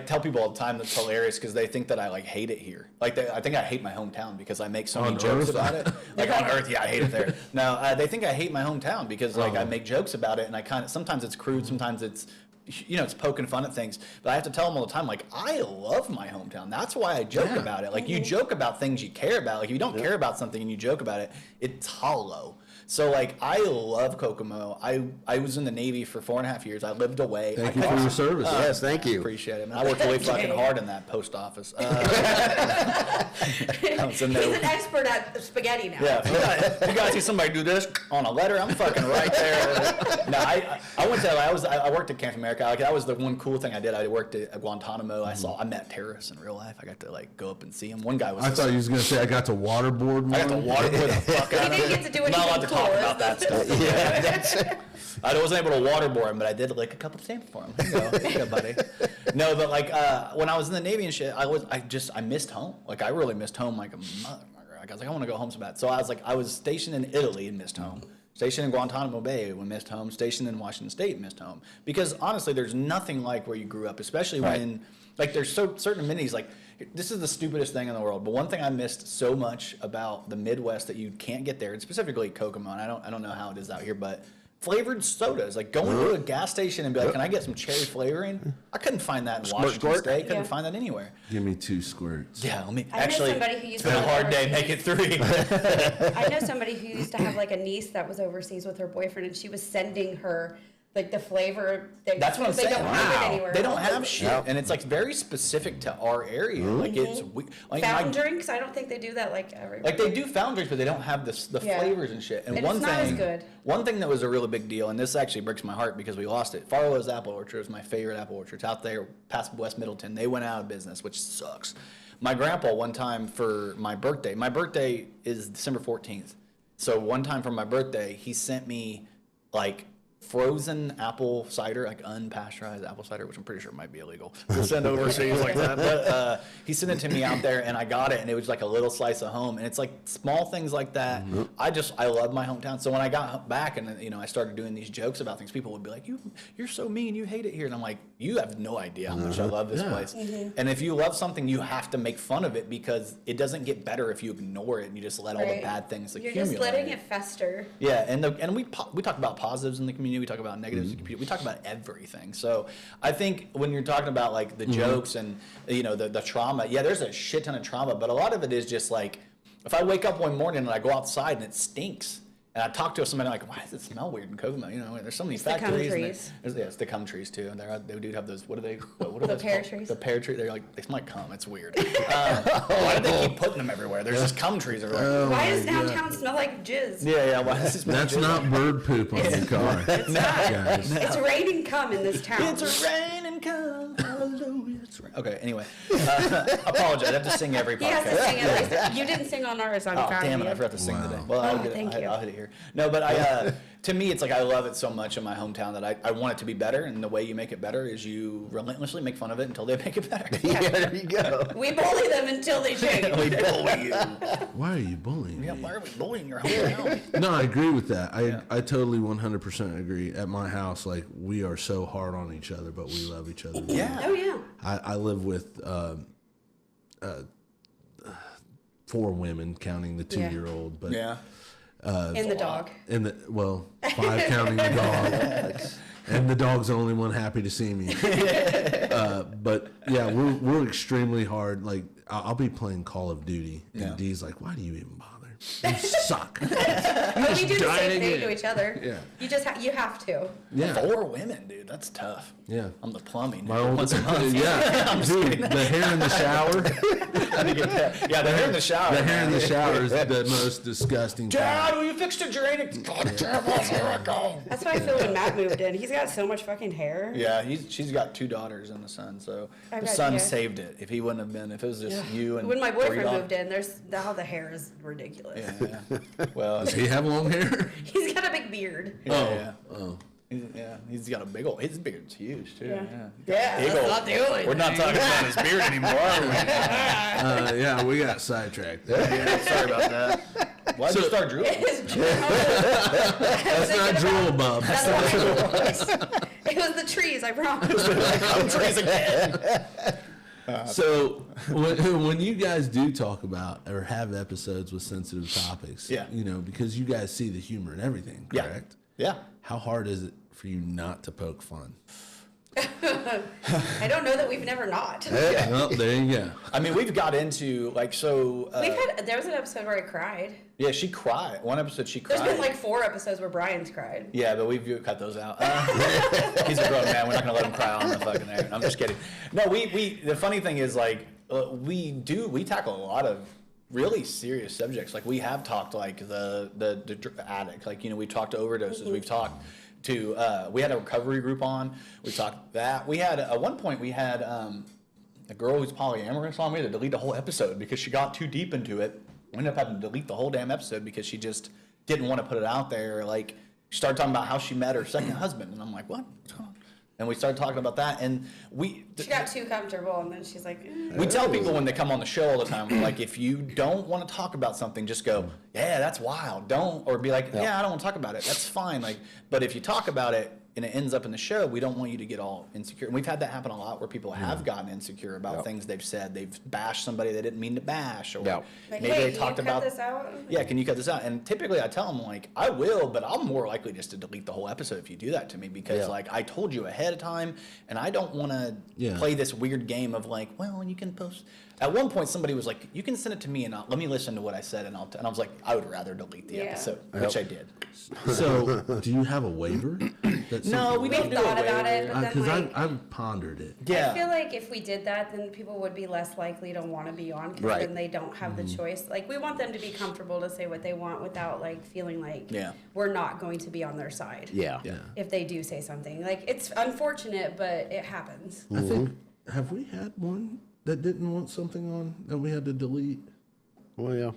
tell people all the time that's hilarious because they think that I like hate it here. Like I think I hate my hometown because I make so many On jokes Earth? about it. Like on Earth, yeah, I hate it there. No, they think I hate my hometown because like I make jokes about it and I kind of sometimes it's crude, sometimes it's it's poking fun at things. But I have to tell them all the time like I love my hometown. That's why I joke about it. Like you joke about things you care about. Like if you don't care about something and you joke about it, it's hollow. So like I love Kokomo. I was in the Navy for 4.5 years. I lived away. Thank you for your service. Yes, thank you. Appreciate it, man. I worked really fucking hard in that post office. I was in He's there. an expert at spaghetti now. Yeah, if you guys see somebody do this on a letter, I'm fucking right there. No, I went to. I worked at Camp America. Like that was the one cool thing I did. I worked at Guantanamo. I met terrorists in real life. I got to like go up and see them. One guy was. I thought you was gonna say I got to waterboard one. I got to waterboard the fuck out of He him. didn't get to do I'm not allowed anything to talk cool. about that stuff. Yeah, that's it. I wasn't able to waterboard him, but I did lick a couple of stamps for him. Here you go, buddy. No, but like when I was in the Navy and shit, I missed home. Like I really missed home like a motherfucker. Like, I was like, I want to go home so bad. So I was stationed in Italy and missed home. Stationed in Guantanamo Bay, we missed home. Stationed in Washington State, missed home. Because honestly, there's nothing like where you grew up, especially when like there's certain amenities. Like this is the stupidest thing in the world, but one thing I missed so much about the Midwest that you can't get there, and specifically Kokomo. And I don't know how it is out here, but flavored sodas, like going to a gas station and be like, can I get some cherry flavoring? I couldn't find that in Washington State. Couldn't find that anywhere. Give me 2 squirts. Yeah, let me. I know Actually, somebody who used it's been to a hard day. Make it 3. I know somebody who used to have like a niece that was overseas with her boyfriend, and she was sending her like the flavor. That's what I'm they saying. Don't have it anywhere They don't else. have shit, and it's like very specific to our area. Like it's like Fountain drinks. I don't think they do that like everywhere. Like they do fountain drinks, but they don't have the flavors and shit. And And one it's not as good. One thing that was a really big deal, and this actually breaks my heart because we lost it. Farlow's Apple Orchard is my favorite apple orchard. It's out there past West Middleton. They went out of business, which sucks. My grandpa one time for my birthday is December 14th. So one time for my birthday, he sent me like frozen apple cider, like unpasteurized apple cider, which I'm pretty sure might be illegal to send overseas like that. But he sent it to me out there, and I got it, and it was like a little slice of home. And it's like small things like that. I love my hometown. So when I got back and I started doing these jokes about things, people would be like, "You're so mean. You hate it here." And I'm like, "You have no idea how much I love this place." And if you love something, you have to make fun of it because it doesn't get better if you ignore it and you just let all the bad things accumulate. You're just letting it fester. Yeah, and we talk about positives in the community. We talk about negatives in the community. We talk about everything. So I think when you're talking about like the jokes and the trauma, there's a shit ton of trauma, but a lot of it is just like if I wake up one morning and I go outside and it stinks. And I talk to somebody like, why does it smell weird in Kokomo? There's so many factories. It's the cum trees too. And they do have those. What are they? What are the those pear called? trees. The pear tree. They're like they might cum. It's weird. Why do they keep putting them everywhere? There's just cum trees everywhere. Why does downtown smell like jizz? Yeah. Why does it smell? That's not bird poop on your car. It's not. Guys. It's raining cum in this town. It's raining cum. Hallelujah. It's rain. Okay. Anyway, apologize. I have to sing every podcast. He has to sing at least. You didn't sing on ours. I'm proud damn of it! you. I forgot to sing today. Well, I'll hit it here. No, but to me, it's like I love it so much in my hometown that I want it to be better, and the way you make it better is you relentlessly make fun of it until they make it better. There you go. We bully them until they change. We bully you. Why are you bullying me? Why are we bullying your hometown? No, I agree with that. I totally 100% agree. At my house, like we are so hard on each other, but we love each other. Yeah. Oh yeah. I live with 4 women, counting the 2-year-old, but and the dog. And 5 counting the dog. And the dog's the only one happy to see me. But yeah, we're extremely hard. Like I'll be playing Call of Duty, and Dee's like, "Why do you even bother? You suck." But we do the same thing to each other. Yeah. You just you have to. Yeah. 4 women, dude. That's tough. Yeah. I'm the plumbing. My old Once a month. dude, the hair in the shower. I think the hair in the shower. The hair in the shower is the most disgusting. Dad, will you fix the drain? God damn it, here I go. That's how I feel when Matt moved in. He's got so much fucking hair. Yeah, she's got 2 daughters and a son, so the son saved it. If he wouldn't have been, if it was just you and when my boyfriend moved in, now the hair is ridiculous. Yeah. Well, does he have long hair? He's got a big beard. Oh. He's got a big old. His beard's huge too. That's not the only We're not talking about his beard anymore, are we? We got sidetracked. Sorry about that. Why'd you start drooling? That's not drool, Bob. It was the trees, I promise. Trees again. So when you guys do talk about or have episodes with sensitive topics, because you guys see the humor in everything, correct? Yeah. How hard is it for you not to poke fun? I don't know that we've never not. Well, there you go. I mean, we've got into there was an episode where I cried. Yeah, she cried. One episode she cried. There's been like 4 episodes where Brian's cried. Yeah, but we've cut those out. He's a grown man. We're not gonna let him cry on the fucking air. I'm just kidding. No, we. The funny thing is, like, we tackle a lot of really serious subjects. Like we have talked like the addict. Like we talked to overdoses. We've talked to we had a recovery group on. We talked that. We had at one point we had a girl who's polyamorous on. We had to delete the whole episode because she got too deep into it. We ended up having to delete the whole damn episode because she just didn't want to put it out there. Like she started talking about how she met her second husband, and I'm like, what? What's going on? And we started talking about that, and she got too comfortable, and then she's like, We tell people when they come on the show all the time, like, if you don't want to talk about something, just go, yeah, that's wild. Don't, or be like, yeah, I don't want to talk about it. That's fine. Like, but if you talk about it and it ends up in the show, we don't want you to get all insecure. And we've had that happen a lot where people have gotten insecure about things they've said. They've bashed somebody they didn't mean to bash, or like, maybe hey, they talked about this out? Yeah, can you cut this out? And typically I tell them, like, I will, but I'm more likely just to delete the whole episode if you do that to me, because like I told you ahead of time, and I don't want to play this weird game of like, well, you can post. At one point, somebody was like, you can send it to me and let me listen to what I said, and I was like, I would rather delete the episode, which I did. So, do you have a waiver? No, we don't do thought about it, but because then, like, I've pondered it. Yeah. I feel like if we did that, then people would be less likely to want to be on, because then they don't have the choice. Like, we want them to be comfortable to say what they want without like feeling like we're not going to be on their side. Yeah. If they do say something, like, it's unfortunate, but it happens. I think, have we had one that didn't want something on that we had to delete? Well, yeah.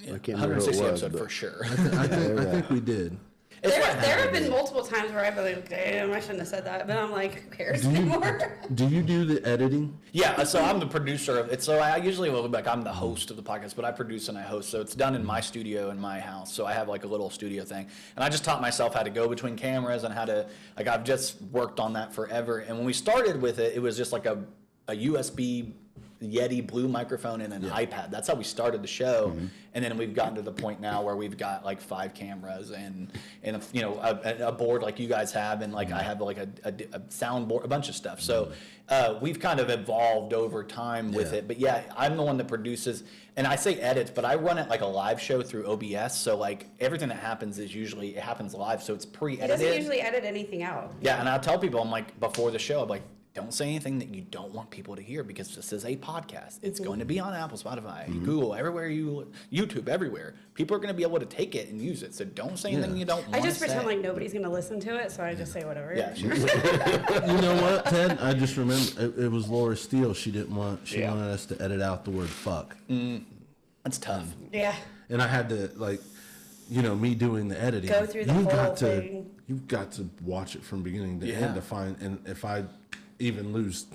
I can't remember who 160 it was, episode but for sure. I think we did. It's There have been multiple times where I've been like, damn, I shouldn't have said that. But I'm like, who cares anymore? Do you do the editing? Yeah, so I'm the producer of it. So I usually will like I'm the host of the podcast, but I produce and I host. So it's done in my studio in my house. So I have like a little studio thing, and I just taught myself how to go between cameras and how to like I've just worked on that forever. And when we started with it, it was just like a USB Yeti blue microphone and an iPad. That's how we started the show, and then we've gotten to the point now where we've got like 5 cameras and a board like you guys have, and like I have like a soundboard, a bunch of stuff. So we've kind of evolved over time with it. But yeah, I'm the one that produces, and I say edits, but I run it like a live show through OBS. So like everything that happens is usually it happens live, so it's pre-edited. He doesn't usually edit anything out. Yeah, and I'll tell people, I'm like before the show, I'm like, don't say anything that you don't want people to hear because this is a podcast. It's going to be on Apple, Spotify, Google, everywhere YouTube, everywhere. People are going to be able to take it and use it. So don't say anything you don't want to say. I just pretend like nobody's going to listen to it, so I just say whatever. Yeah, You know what, Ted? I just remember it was Laura Steele. She wanted us to edit out the word fuck. that's tough. Yeah. And I had to me doing the editing. Go through the whole thing. You've got to watch it from beginning to end to find. And if I even lose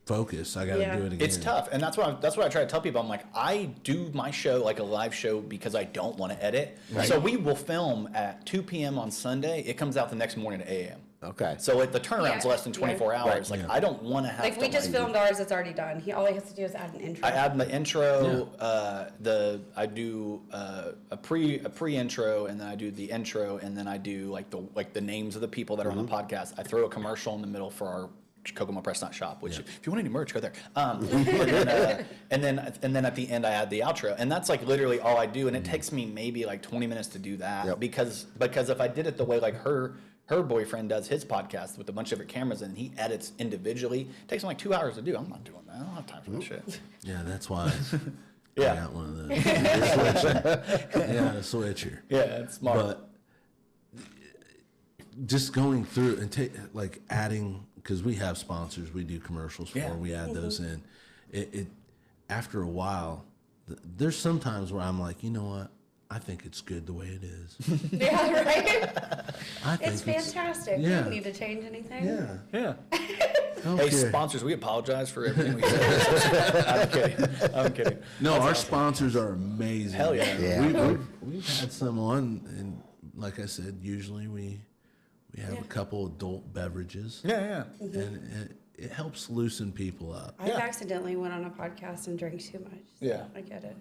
focus, I got to do it again. It's tough, and that's what I try to tell people. I'm like, I do my show like a live show because I don't want to edit. Right. So we will film at 2 p.m. on Sunday. It comes out the next morning at 8 a.m. Okay. So the turnaround's less than 24 hours. Right. Like I don't want to have. Like we just filmed ours. It's already done. All he has to do is add an intro. I add the intro. I do a pre-intro, and then I do the intro, and then I do like the names of the people that are on the podcast. I throw a commercial in the middle for our Kokomo Press shop, which if you want any merch, go there. And then at the end I add the outro, and that's like literally all I do, and it takes me maybe like 20 minutes to do that because if I did it the way like her boyfriend does his podcast with a bunch of different cameras and he edits individually, it takes him like 2 hours to do. I'm not doing that. I don't have time for that shit. Yeah, that's why I got one of those. A switcher. Yeah, it's smart. But just going through and adding, because we have sponsors, we do commercials for, we add those in. It after a while, there's sometimes where I'm like, you know what? I think it's good the way it is. Yeah, right? I think it's fantastic. You don't need to change anything. Yeah. Hey, sponsors, we apologize for everything we said. I'm kidding. No, our sponsors are amazing. Hell yeah. We've had some on, and like I said, usually we have a couple adult beverages. Yeah. And it helps loosen people up. I've accidentally went on a podcast and drank too much. So Yeah. I get it.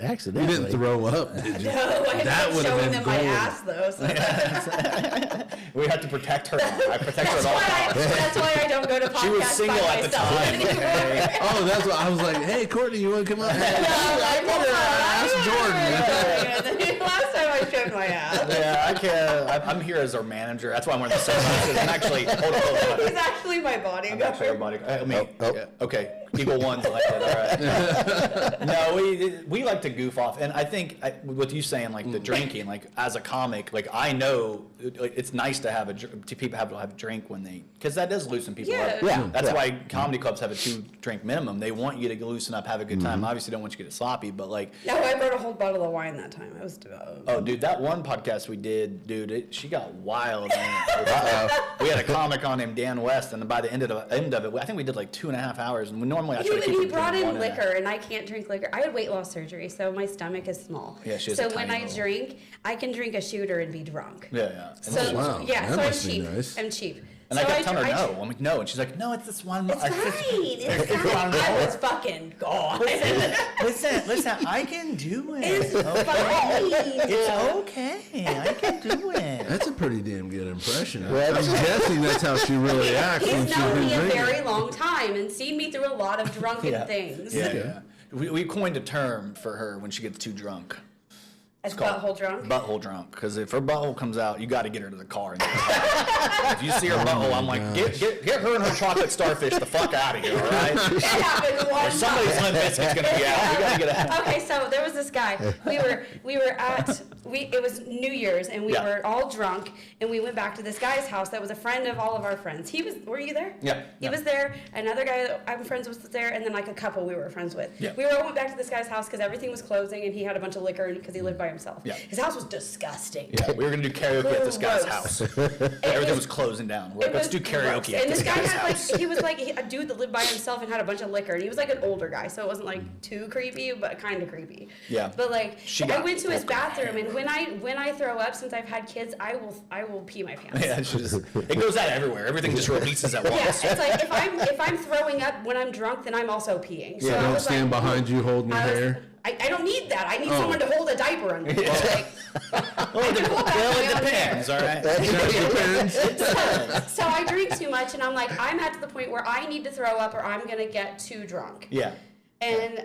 Accidentally. You didn't throw up, did you? No, I That was would have showing been them my gold. ass though. So We have to protect her. I protect her at all times. that's why I don't go to podcasts She was single by at the myself time. anymore. Oh, that's what I was like. Hey, Courtney, you want to come out? Ask Jordan. Last time I showed my ass. Yeah, I can't. I'm here as our manager. That's why I'm wearing the sunglasses. I'm actually. Hold on. He's actually my bodyguard. I'm actually everybody. Yeah, okay. Equal ones elected. All right. No, we like to goof off, and I think with you saying like the drinking, like as a comic, like I know it's nice to have people have a drink when because that does loosen people up. Yeah. That's why comedy clubs have a 2-drink minimum. They want you to loosen up, have a good time. Obviously, don't want you to get sloppy, but like. No, I brought a whole bottle of wine that time. I was. Oh, dude, that one podcast we did, she got wild. We had a comic on named Dan West, and by the end of it, I think we did like 2.5 hours. And normally I try to keep He it brought between in 1.5. liquor, and I can't drink liquor. I had weight loss surgery, so my stomach is small. Yeah, she has so a when tiny I little- drink, I can drink a shooter and be drunk. Yeah. So wow. yeah, That so I'm must be cheap. nice. I'm cheap. And so I kept telling her I- no. I'm like, no. And she's like, no, it's this one. It's fine. It's fine. I was fucking gone. Listen, I can do it. It's fine. It's okay. I can do it. That's a pretty damn good impression. I'm guessing that's how she really acts when He's she's known been me a drinking. very long time and seen me through a lot of drunken things. Yeah. We coined a term for her when she gets too drunk. As butthole drunk? Butthole drunk. Because if her butthole comes out, you got to get her to the car. If you see her butthole, I'm like, get her and her chocolate starfish the fuck out of here, all right? It happened one time. Somebody's Limp Bizkit's going to be out. We got to get out. Okay, so there was this guy. It was New Year's, and we were all drunk, and we went back to this guy's house that was a friend of all of our friends. Were you there? Yeah. He was there. Another guy that I'm friends with was there, and then like a couple we were friends with. Yeah. We all went back to this guy's house because everything was closing, and he had a bunch of liquor because he lived by himself. Yeah. His house was disgusting. Yeah, we were going to do karaoke at this guy's Gross. house. Everything was closing down. We're like, let's do karaoke at and this this guy guy's had house. he was like a dude that lived by himself and had a bunch of liquor, and he was like an older guy, so it wasn't like too creepy, but kind of creepy. Yeah. But like, I went to his poker. bathroom, and when I throw up, since I've had kids, I will pee my pants. Yeah, it goes out everywhere. Everything just releases at once. Yeah, it's like if I'm throwing up when I'm drunk, then I'm also peeing. So I Don't was stand like, behind you holding your hair. I don't need that. I need someone to hold a diaper under me. Like, Well, it depends, all right? so I drink too much, and I'm like, I'm at the point where I need to throw up, or I'm gonna get too drunk. Yeah.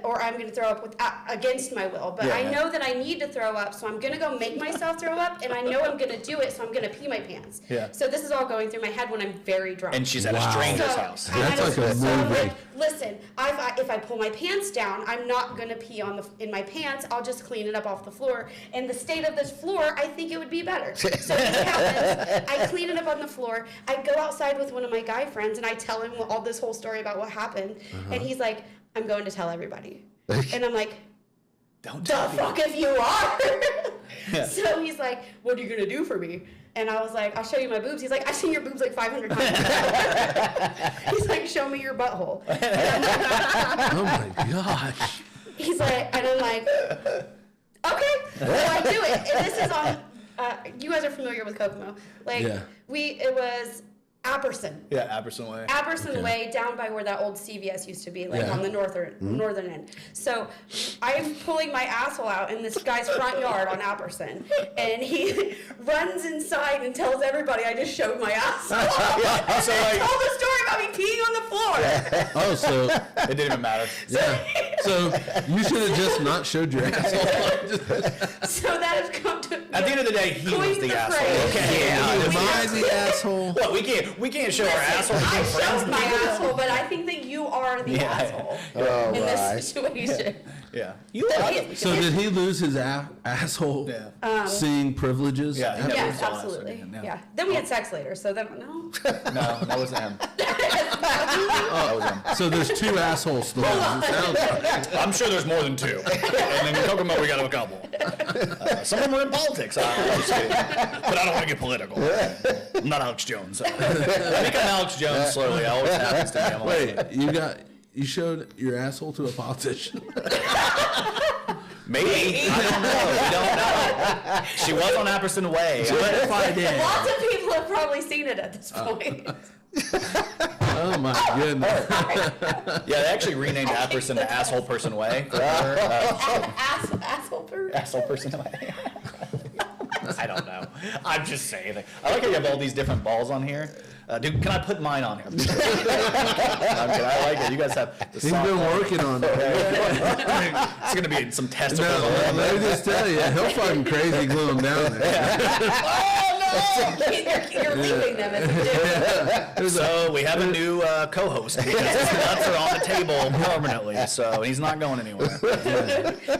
Or I'm going to throw up against my will. But I know that I need to throw up, so I'm going to go make myself throw up, and I know I'm going to do it, so I'm going to pee my pants. Yeah. So this is all going through my head when I'm very drunk. And she's at a stranger's house. That's like a movie. Listen, if I pull my pants down, I'm not going to pee in my pants. I'll just clean it up off the floor. And the state of this floor, I think it would be better. So this happens. I clean it up on the floor. I go outside with one of my guy friends, and I tell him all this whole story about what happened. And he's like, I'm going to tell everybody. And I'm like, Don't the tell fuck if you are? So he's like, what are you going to do for me? And I was like, I'll show you my boobs. He's like, I've seen your boobs like 500 times. He's like, show me your butthole. Oh my gosh. He's like, and I'm like, okay. So I do it. And this is on, you guys are familiar with Kokomo. Like, it was Apperson. Yeah, Apperson Way. Apperson Way, down by where that old CVS used to be, like on the northern end. So I'm pulling my asshole out in this guy's front yard on Apperson, and he runs inside and tells everybody I just showed my asshole. And So, I like- told the story about me peeing on the floor. Oh, so It didn't even matter. yeah. So you should have just not showed your asshole. So that has come to At the end of the day, he was coined the asshole. phrase. Okay. Am I the asshole? What, we can't show our asshole to I be friends showed and my people? asshole, but I think that you are the asshole in this situation. Yeah. You are. So did he lose his asshole Yeah. seeing privileges? Yeah, he Yes, never saw us absolutely. again, Yeah. Then we had sex later, so then no. No, that wasn't him. That was him. So there's two asshole stories. It sounds like. I'm sure there's more than two. And then in Kokomo, we got a couple. Some of them are in politics. I'm just kidding. But I don't want to get political. I'm not Alex Jones. I think I'm Alex Jones slowly. It always happens to me. I'm like, Wait, you showed your asshole to a politician? maybe. I don't know. We don't know. She was on Apperson Way. What if I did? Lots of people have probably seen it at this point. Oh my goodness. Yeah, they actually renamed Apperson to Asshole Person Way. For her. Asshole bird. Asshole Person Way. I don't know. I'm just saying. I like how you have all these different balls on here. Dude, can I put mine on here? I'm kidding. I like it. You guys have the He's been working on it. It's going to be some testicles on No, there. let me just tell you, he'll fucking crazy glue him down there. You're leaving them as a dude. So we have a new co-host because his nuts are on the table permanently. So he's not going anywhere.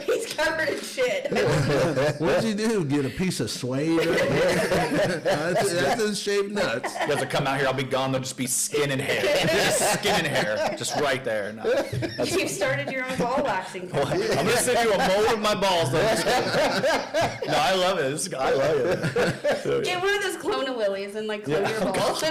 He's covered in shit. What'd you do? Get a piece of suede? That's his shaved nuts. You guys will come out here. I'll be gone. There'll just be skin and hair. Just skin and hair. Just right there. No. You've started your own ball waxing. I'm going to send you a mold of my balls. No, I love it. I love it. Get one of those clone of willies and like clone your balls.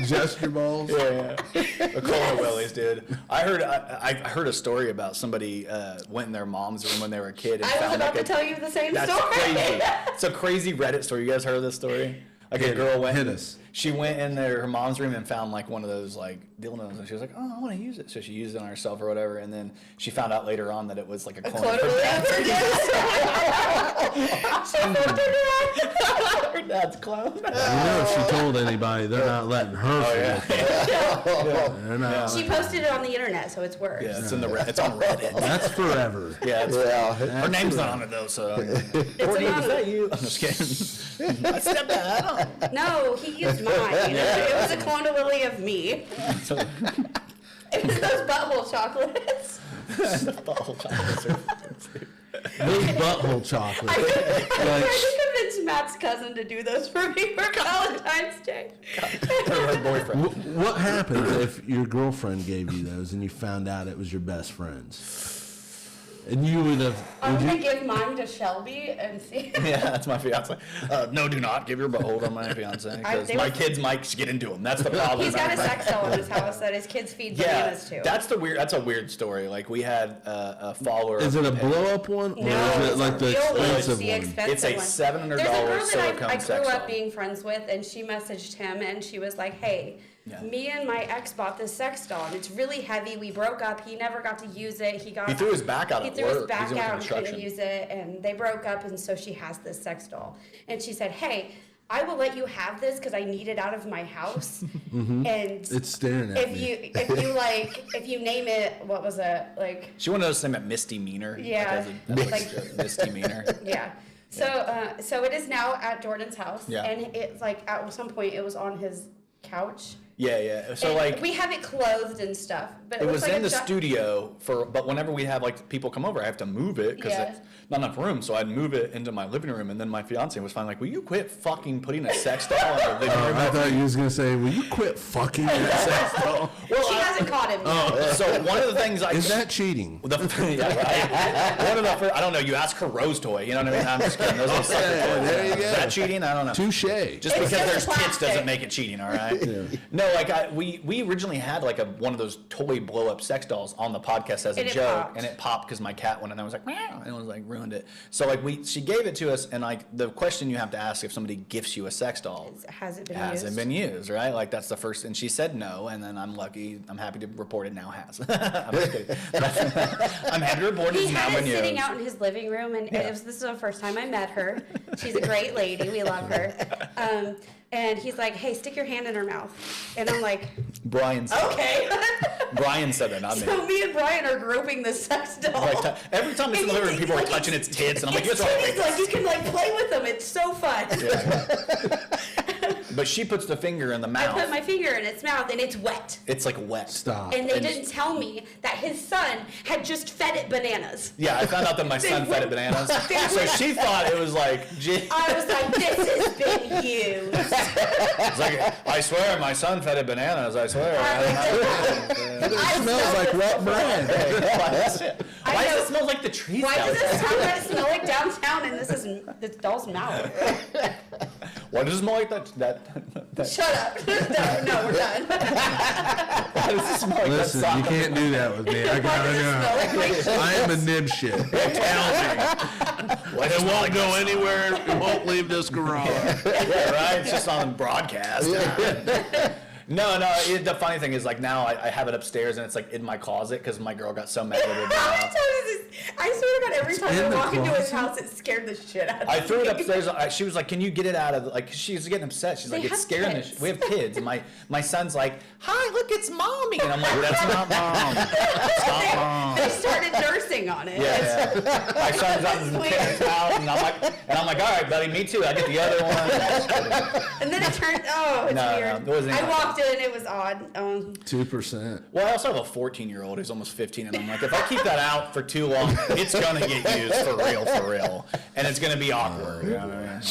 Just your balls? Yeah. The Cola Willies, dude. I heard a story about somebody went in their mom's room when they were a kid and I was found about like to tell you the same That's story. crazy. It's a crazy Reddit story. You guys heard of this story? Like a girl went. Hit us. She went in her mom's room and found like one of those like dildos, and she was like, "Oh, I want to use it." So she used it on herself or whatever, and then she found out later on that it was like a clone Clone of of her dad. willies. dad's clown. You know, if she told anybody, they're not letting her. They're not. She posted it on the internet, so it's worse. Yeah, it's on Reddit. That's forever. Yeah, her name's not on it though. So Courtney, is that you? I'm just kidding. I stepped that. No, he used mine. It was a clone-a-willy of me. It was those butthole chocolates. The butthole chocolates. Those butthole chocolates. I tried to convince Matt's cousin to do those for me for Valentine's Day. Her boyfriend. What happens if your girlfriend gave you those and you found out it was your best friend's? And you would have. I'm going to give mine to Shelby and see. Yeah, that's my fiance. No, do not give your butthole to my fiance because my kids might get into them. That's the problem. He's got a sex doll in his house that his kids feed bananas to. That's a weird story. Like we had a follower. Is it a blow up one or is it like the expensive one? It's a $700 There's a girl silicone that I sex grew doll. up being friends with, and she messaged him, and she was like, "Hey, me and my ex bought this sex doll, and it's really heavy. We broke up. He never got to use it. He threw his back out. He threw his back out and couldn't use it, and they broke up, and so she has this sex doll. And she said, "Hey, I will let you have this because I need it out of my house." And it's staring at me. If you name it, what was it like? She wanted us to name it Misdemeanor. Yeah, Misdemeanor. Yeah. So it is now at Jordan's house, Yeah. and it's like at some point it was on his couch. Yeah. So and we have it clothed and stuff, but it it was like in the studio but whenever we have like people come over, I have to move it because it's not enough room. So I'd move it into my living room, and then my fiance was finally like, "Will you quit fucking putting a sex doll in the living room?" I thought you was gonna say, "Will you quit fucking that sex doll?" Well, she hasn't caught him yet. So one of the things Is that cheating? One of the first, I don't know. You ask her rose toy. You know what I mean? I'm just kidding. Those little sucker toys. There you go. Is that cheating? I don't know. Touche. Just because there's tits doesn't make it cheating, all right? No, like we originally had like one of those toy blow up sex dolls on the podcast as a joke, and it popped because my cat went and I was like, meow, and it was like ruined it. So like she gave it to us, and like the question you have to ask if somebody gifts you a sex doll, has it been used, right? Like that's the first, and she said no, and then I'm happy to report it now has. I'm just kidding. I'm happy to report it's now been used. He had it sitting out in his living room, and this is the first time I met her. She's a great lady. We love her. And he's like, "Hey, stick your hand in her mouth." And I'm like, Brian said "Okay." Brian said that, not me. So me and Brian are groping this sex doll. Like, every time it's in the living room, people are touching its tits, and I'm like, "What's wrong with like you can like play with them. It's so fun. But she puts the finger in the mouth. I put my finger in its mouth, and it's wet. It's like wet. Stop. And they didn't tell me that his son had just fed it bananas. Yeah, I found out that my son fed it bananas. So she thought it was like... I was like, this has been used. It's like, I swear, my son fed it bananas, I swear. It smells like wet bread. Why does it smell like the trees Why does downtown? it smell like downtown and this is this doll's mouth? Why does it smell like that? Shut up. No, we're done. Why does it smell like Listen, that? You can't do that with me. I gotta know. I am a dipshit. It won't go anywhere. It won't leave this garage. Yeah, right? It's just on broadcast. No. The funny thing is, like, now I have it upstairs and it's like in my closet because my girl got so mad at it. How many times is this? I swear to God, every time I walk into his house, it scared the shit out of me. I threw it upstairs. She was like, "Can you get it out of?" Like, she's getting upset. She's like, "It's scaring the." We have kids, and my son's like, "Hi, look, it's mommy," and I'm like, "That's not mom. Stop, mom." They started nursing on it. Yeah. My son's out in his house, and I'm like, "All right, buddy, me too. I get the other one." And then it turned. Oh, it's weird. It wasn't I walked in, it was odd. 2%. Well, I also have a 14-year-old who's almost 15, and I'm like, if I keep that out for too long, it's gonna get used for real, and it's gonna be awkward. You know what I mean?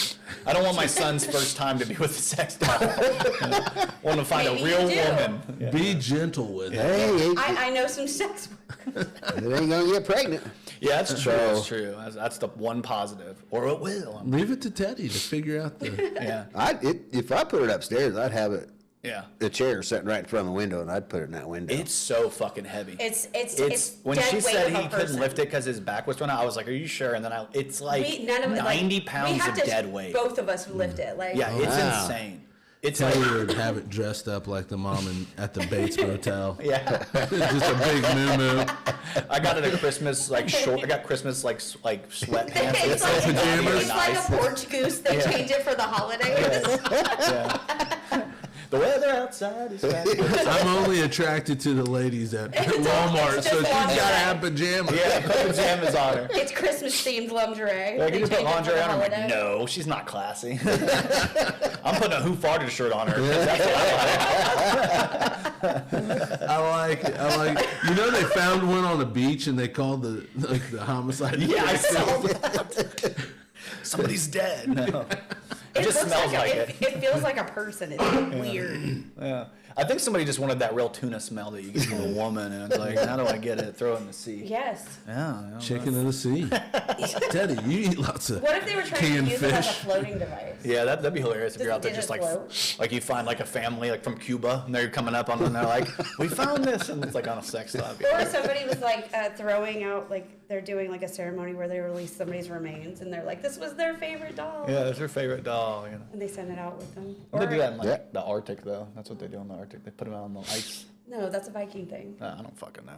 I don't want my son's first time to be with a sex doll. I want to find Maybe a real you do. woman. Yeah. Be gentle with it. Hey, I know some sex workers. it ain't gonna get pregnant. Yeah, that's true. That's true. That's the one positive, or it will. Leave it to Teddy to figure out the. Yeah. If I put it upstairs, I'd have it. Yeah. The chair sitting right in front of the window, and I'd put it in that window. It's so fucking heavy. It's when dead she weight said of a he person. couldn't lift it because his back was thrown out, I was like, "Are you sure?" And then it's like 90 pounds of dead weight. Both of us lift it. Like Yeah, it's Wow. insane. Teddy would have it dressed up like the mom at the Bates Motel. Yeah. Just a big moo-moo. I got it at Christmas, like short. I got Christmas like sweatpants. It's like a porch goose. They change it for the holidays. Yeah. The weather outside is fabulous. I'm only attracted to the ladies at Walmart, so she's got to have pajamas. Yeah, put pajamas on her. It's Christmas themed lingerie. Like, you put lingerie on her. I'm like, holiday. no, she's not classy. I'm putting a Who Farted shirt on her. 'Cause that's what I like. You know, they found one on the beach and they called the homicide. Yeah, I saw that. Somebody's dead. No. It just smells like it. It feels like a person. It's weird. Yeah. I think somebody just wanted that real tuna smell that you get from a woman, and it's like, how do I get it? Throw it in the sea. Yes. Yeah. Chicken in the sea. Teddy, you eat lots of What if they were trying canned to use it as a fish. floating device? Yeah, that'd be hilarious if Does you're it- out there did just it float? like you find like a family like from Cuba, and they're coming up on and they're like, we found this, and it's like on a sex topic. Or somebody was like throwing out, like they're doing like a ceremony where they release somebody's remains, and they're like, this was their favorite doll. Yeah, that's her favorite doll. You know. And they send it out with them. They do that in like Yeah. the Arctic though. That's what they do in the Arctic. They put them out on the ice. No, that's a Viking thing. I don't fucking know.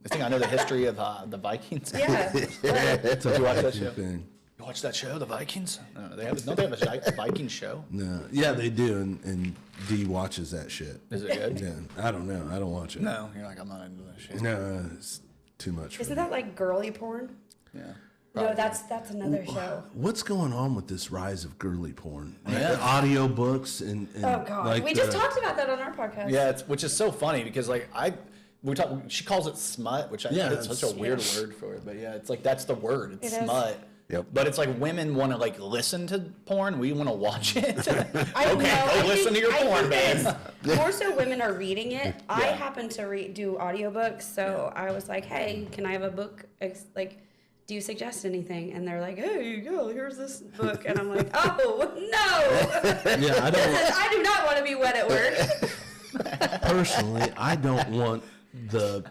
I think I know the history of the Vikings. Yeah. It's a Did you watch that Viking show? thing. You watch that show, The Vikings? No, don't they have a Viking show? No, yeah, they do, and D watches that shit. Is it good? Yeah, I don't know. I don't watch it. No, you're like, I'm not into that shit. No, it's too much. For Isn't me. that like girly porn? Yeah. No, that's another show. What's going on with this rise of girly porn? Like Yeah. the audio books and Oh god, like we just talked about that on our podcast. Yeah, which is so funny because like she calls it smut, which I Yeah, think it's such a weird yeah. word for it. But yeah, it's like that's the word. It's It is. smut. Yep. But it's like women want to like listen to porn. We want to watch it. I Okay, know, go listen to your porn, think babe. that more so women are reading it. I Yeah. happen to do audiobooks, so I was like, hey, can I have a book? Like, do you suggest anything? And they're like, hey, go, here's this book. And I'm like, oh, no. Yeah, I don't. I do not want to be wet at work. Personally, I don't want the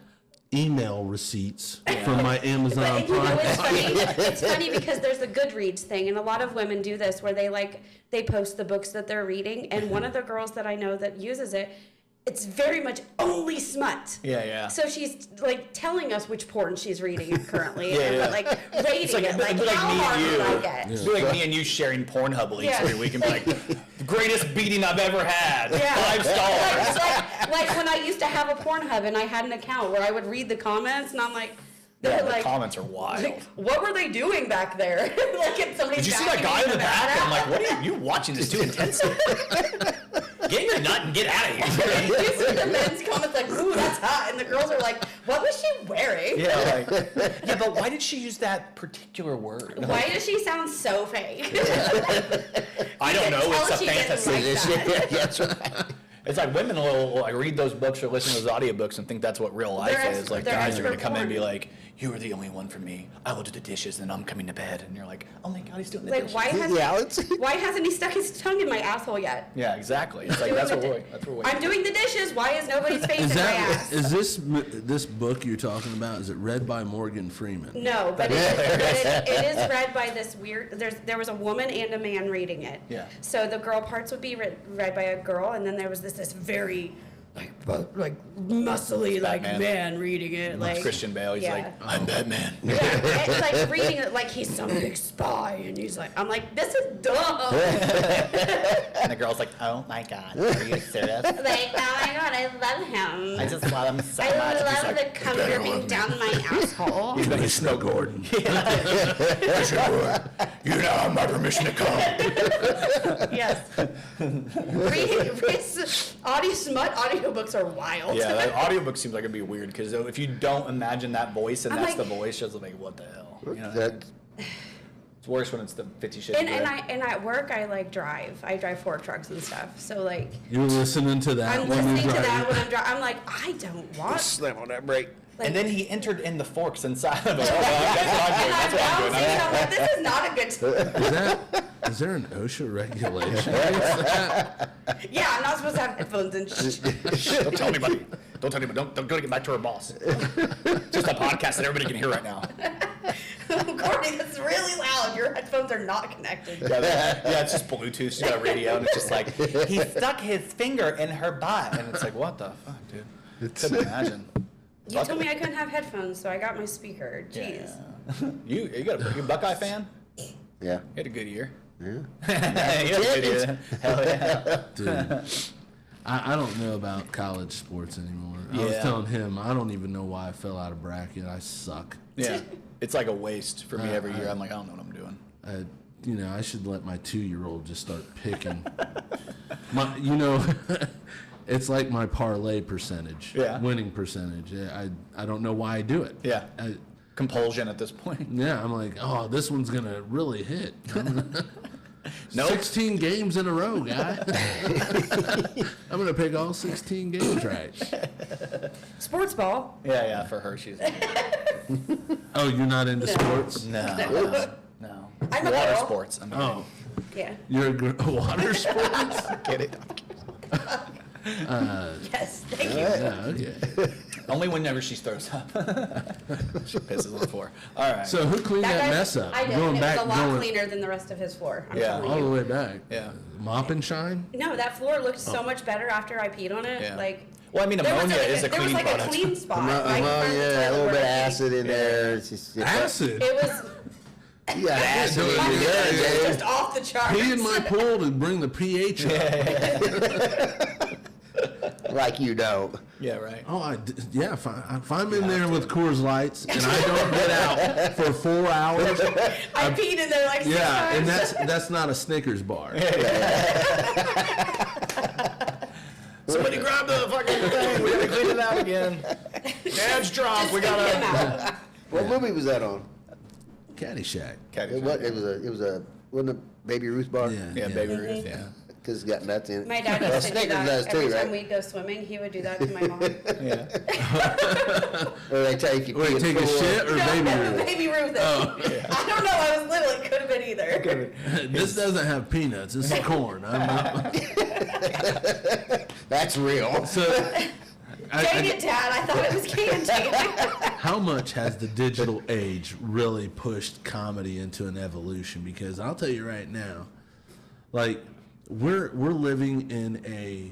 email receipts from my Amazon But you know, Prime. it's funny. It's funny because there's the Goodreads thing, and a lot of women do this where they post the books that they're reading. And one of the girls that I know that uses it, it's very much only smut. Yeah, yeah. So she's like telling us which porn she's reading currently, Yeah, and yeah. like rating it, like how hard me did I and get? you. It'd be like me and you sharing Pornhub links Yeah. every week and be like, greatest beating I've ever had. Yeah. 5 stars. Like when I used to have a Pornhub and I had an account where I would read the comments, and I'm like, Yeah, they're the like, comments are wild. like, what were they doing back there? Like, if somebody's Did you see that guy in the back? And I'm like, what are you watching this too intensely? Get your nut and get out of here. You see the men's comments like, ooh, that's hot. And the girls are like, what was she wearing? Yeah, but why did she use that particular word? Why does she sound so fake? I don't know. Tell It's a she didn't fantasy. like that. That's right. It's like women will like read those books or listen to those audiobooks and think that's what real life They're is. Like they're guys are gonna expert come in and be porn. like, "You are the only one for me. I will do the dishes, and I'm coming to bed." And you're like, "Oh my god, he's doing the Like, dishes." why hasn't he stuck his tongue in my asshole yet? Yeah, exactly. It's like Doing that's the what di- we're. I'm doing the dishes. Why is nobody's face Is in my that ass? is this book you're talking about? Is it read by Morgan Freeman? No, but it is read by this weird. There was a woman and a man reading it. Yeah. So the girl parts would be read by a girl, and then there was this very like muscly like Batman. man reading it. Like Christian Bale. He's yeah. like, "I'm Batman." Yeah, it's like reading it like he's some big spy, and he's like, I'm like, this is dumb. And the girl's like, "Oh my god, are you serious? Like, oh my god, I love him. I just love him so I much." He's love like, the cum dripping down my asshole. He's like, "Snow Gordon." You now have my permission to come. Yes. Smut audiobooks are wild. Yeah, that audiobook seems like it'd be weird because if you don't imagine that voice and I'm that's like- the voice, just like, what the hell? You know? That, It's worse when it's the 50 Shades And of Grey. and at work I like drive. I drive fork trucks and stuff. So like You're listening to that I'm when you're listening to driving. that when I'm driving. I'm like, I don't want. slam on that brake. Like, And then he entered in the forks inside of it. Oh, that's what I'm doing. That's what I'm doing. and I'm like, this is not a good. Is there an OSHA regulation? Yeah, I'm not supposed to have headphones and shit. Don't tell anybody. Don't tell anybody. Don't go get back to her boss. Just a podcast that everybody can hear right now. Oh Courtney, that's really loud. Your headphones are not connected. Yeah, it's just Bluetooth. She's got a radio, and it's just like, he stuck his finger in her butt. And it's like, what the fuck, dude? Couldn't imagine. You told me I couldn't have headphones, so I got my speaker. Jeez. Yeah. You got a Buckeye fan? Yeah. You had a good year. Yeah. You had a good year. Hell yeah. Dude, I don't know about college sports anymore. I was Yeah. telling him, I don't even know why I fell out of bracket. I suck. Yeah. It's like a waste for me every year. I'm like, I don't know what I'm doing. I should let my 2-year-old just start picking. It's like my parlay percentage, winning percentage. I don't know why I do it. Yeah. Compulsion at this point. Yeah, I'm like, oh, this one's going to really hit. Nope. 16 games in a row, guy. I'm going to pick all 16 games right. Sports ball. Yeah, for her, she's... Oh, you're not into sports? No. I'm a Water girl. sports. Oh, Yeah. you're water sports? Get it? Yes, thank you. Yeah, okay. Only whenever she throws up. She pisses on the floor. All right. So who cleaned that guy- mess up? I did. Going and it back, was a lot going cleaner than the rest of his floor. I'm Yeah. telling all you. the way back. Yeah. Mop and shine? No, that floor looked so much better after I peed on it. Yeah. Like, Well, I mean, there was ammonia is a there was cleaning like product. a clean spot. right in front of the yeah, a toilet little where bit of I peed. acid in there. It's just, Acid? It was You got acid in Yeah, your yeah, gun, yeah. dude. just off the charts. Pee in my pool to bring the pH up. Like you don't. Yeah, right. Oh, if I'm in there with Coors Lights and I don't get out for 4 hours, I peed in there like 6 yeah, and times. that's not a Snickers bar. Somebody grab the fucking thing. We gotta clean it out again. Dad's drunk. Just We get him gotta. out. What movie was that on? Caddyshack. It was a wasn't it Baby Ruth bar? Yeah, Baby Ruth. Yeah. Because it's got nuts in it. My dad Well, used to do Snickers that does every too, time right? we'd go swimming. He would do that to my mom. Yeah. Or they tell you if you Wait, pee in take a pool. shit or No, Baby no, Ruth? Baby Ruth. I don't know. I was little. It could have been either. This doesn't have peanuts. This is corn. That's real. So, Dang it, Dad. I thought it was candy. how much has the digital age really pushed comedy into an evolution? Because I'll tell you right now, like we're living in a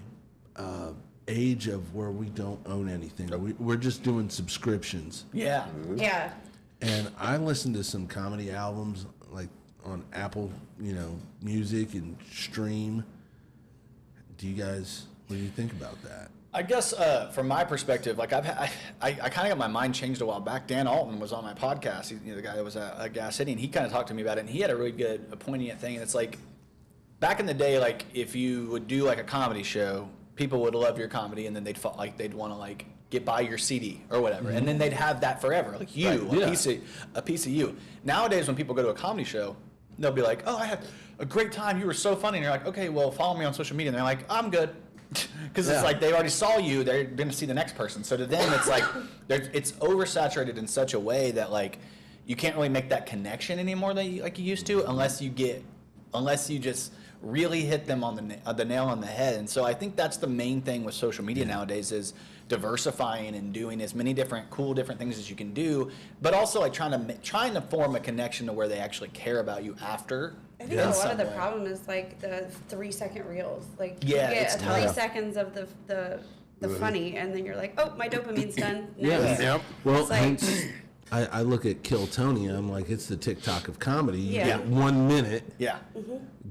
age of where we don't own anything. We're just doing subscriptions. Yeah. Yeah. And I listened to some comedy albums like on Apple, Music and Stream. What do you think about that? I guess from my perspective, like I kind of got my mind changed a while back. Dan Alton was on my podcast. He's the guy that was at Gas City, and he kind of talked to me about it. And he had a really good, poignant thing. And it's like back in the day, like if you would do like a comedy show, people would love your comedy, and then they'd want to like get buy your CD or whatever, and then they'd have that forever, like you, a piece of you. Nowadays, when people go to a comedy show, they'll be like, "Oh, I had a great time. You were so funny." And you're like, "Okay, well, follow me on social media." And they're like, "I'm good." Because it's like they already saw you, they're going to see the next person. So to them, it's like it's oversaturated in such a way that like you can't really make that connection anymore like you used to, unless you just really hit them on the nail on the head. And so I think that's the main thing with social media nowadays is diversifying and doing as many different things as you can do, but also like trying to form a connection to where they actually care about you after. I think a lot of the problem is like the 3-second reels. Like you Yeah, get it's 3 tough. seconds of the funny, and then you're like, oh, my dopamine's done. Yeah. Next. Yep. Well, It's like- hence, I look at Kill Tony. I'm like, it's the TikTok of comedy. You Yeah. get 1 minute. Yeah.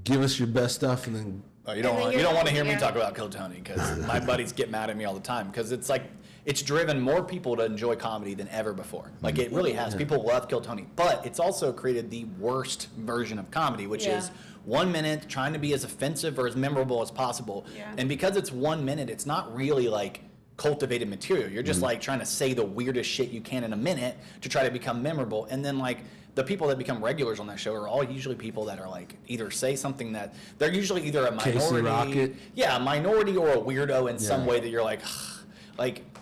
Give us your best stuff, and then Oh, you don't And then want you're to hear me yeah. talk about Kill Tony because my buddies get mad at me all the time because it's like it's driven more people to enjoy comedy than ever before. Like it really has. People love Kill Tony, but it's also created the worst version of comedy, which Yeah. is 1 minute trying to be as offensive or as memorable as possible. Yeah. And because it's 1 minute, it's not really like cultivated material. You're just like trying to say the weirdest shit you can in a minute to try to become memorable. And then like the people that become regulars on that show are all usually people that are like either say something that they're usually either a Casey minority, Rocket. yeah, a minority or a weirdo in some Yeah. way that you're like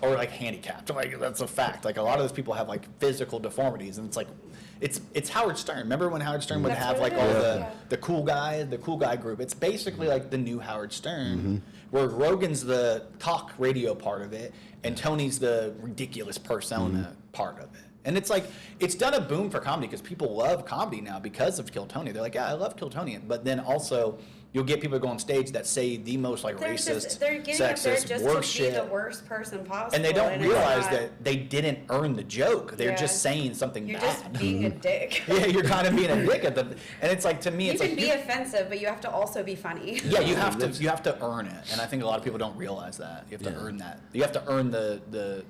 or like handicapped. Like that's a fact. Like a lot of those people have like physical deformities, and it's like it's Howard Stern. Remember when Howard Stern would That's have what like it all is, the yeah. the cool guy group? It's basically like the new Howard Stern, where Rogan's the talk radio part of it, and Tony's the ridiculous persona part of it. And it's like, it's done a boom for comedy because people love comedy now because of Kill Tony. They're like, yeah, I love Kill Tony. But then also, you'll get people go on stage that say the most like racist, they're getting up there sexist, just worst to be shit. the worst person possible. And they don't it's realize not- that they didn't earn the joke. They're Yeah. just saying something You're bad. just being a dick. Yeah, you're kind of being a dick at the, and it's like, to me, You it's can like be offensive, but you have to also be funny. yeah, you have to earn it, and I think a lot of people don't realize that. You have to earn that. You have to earn the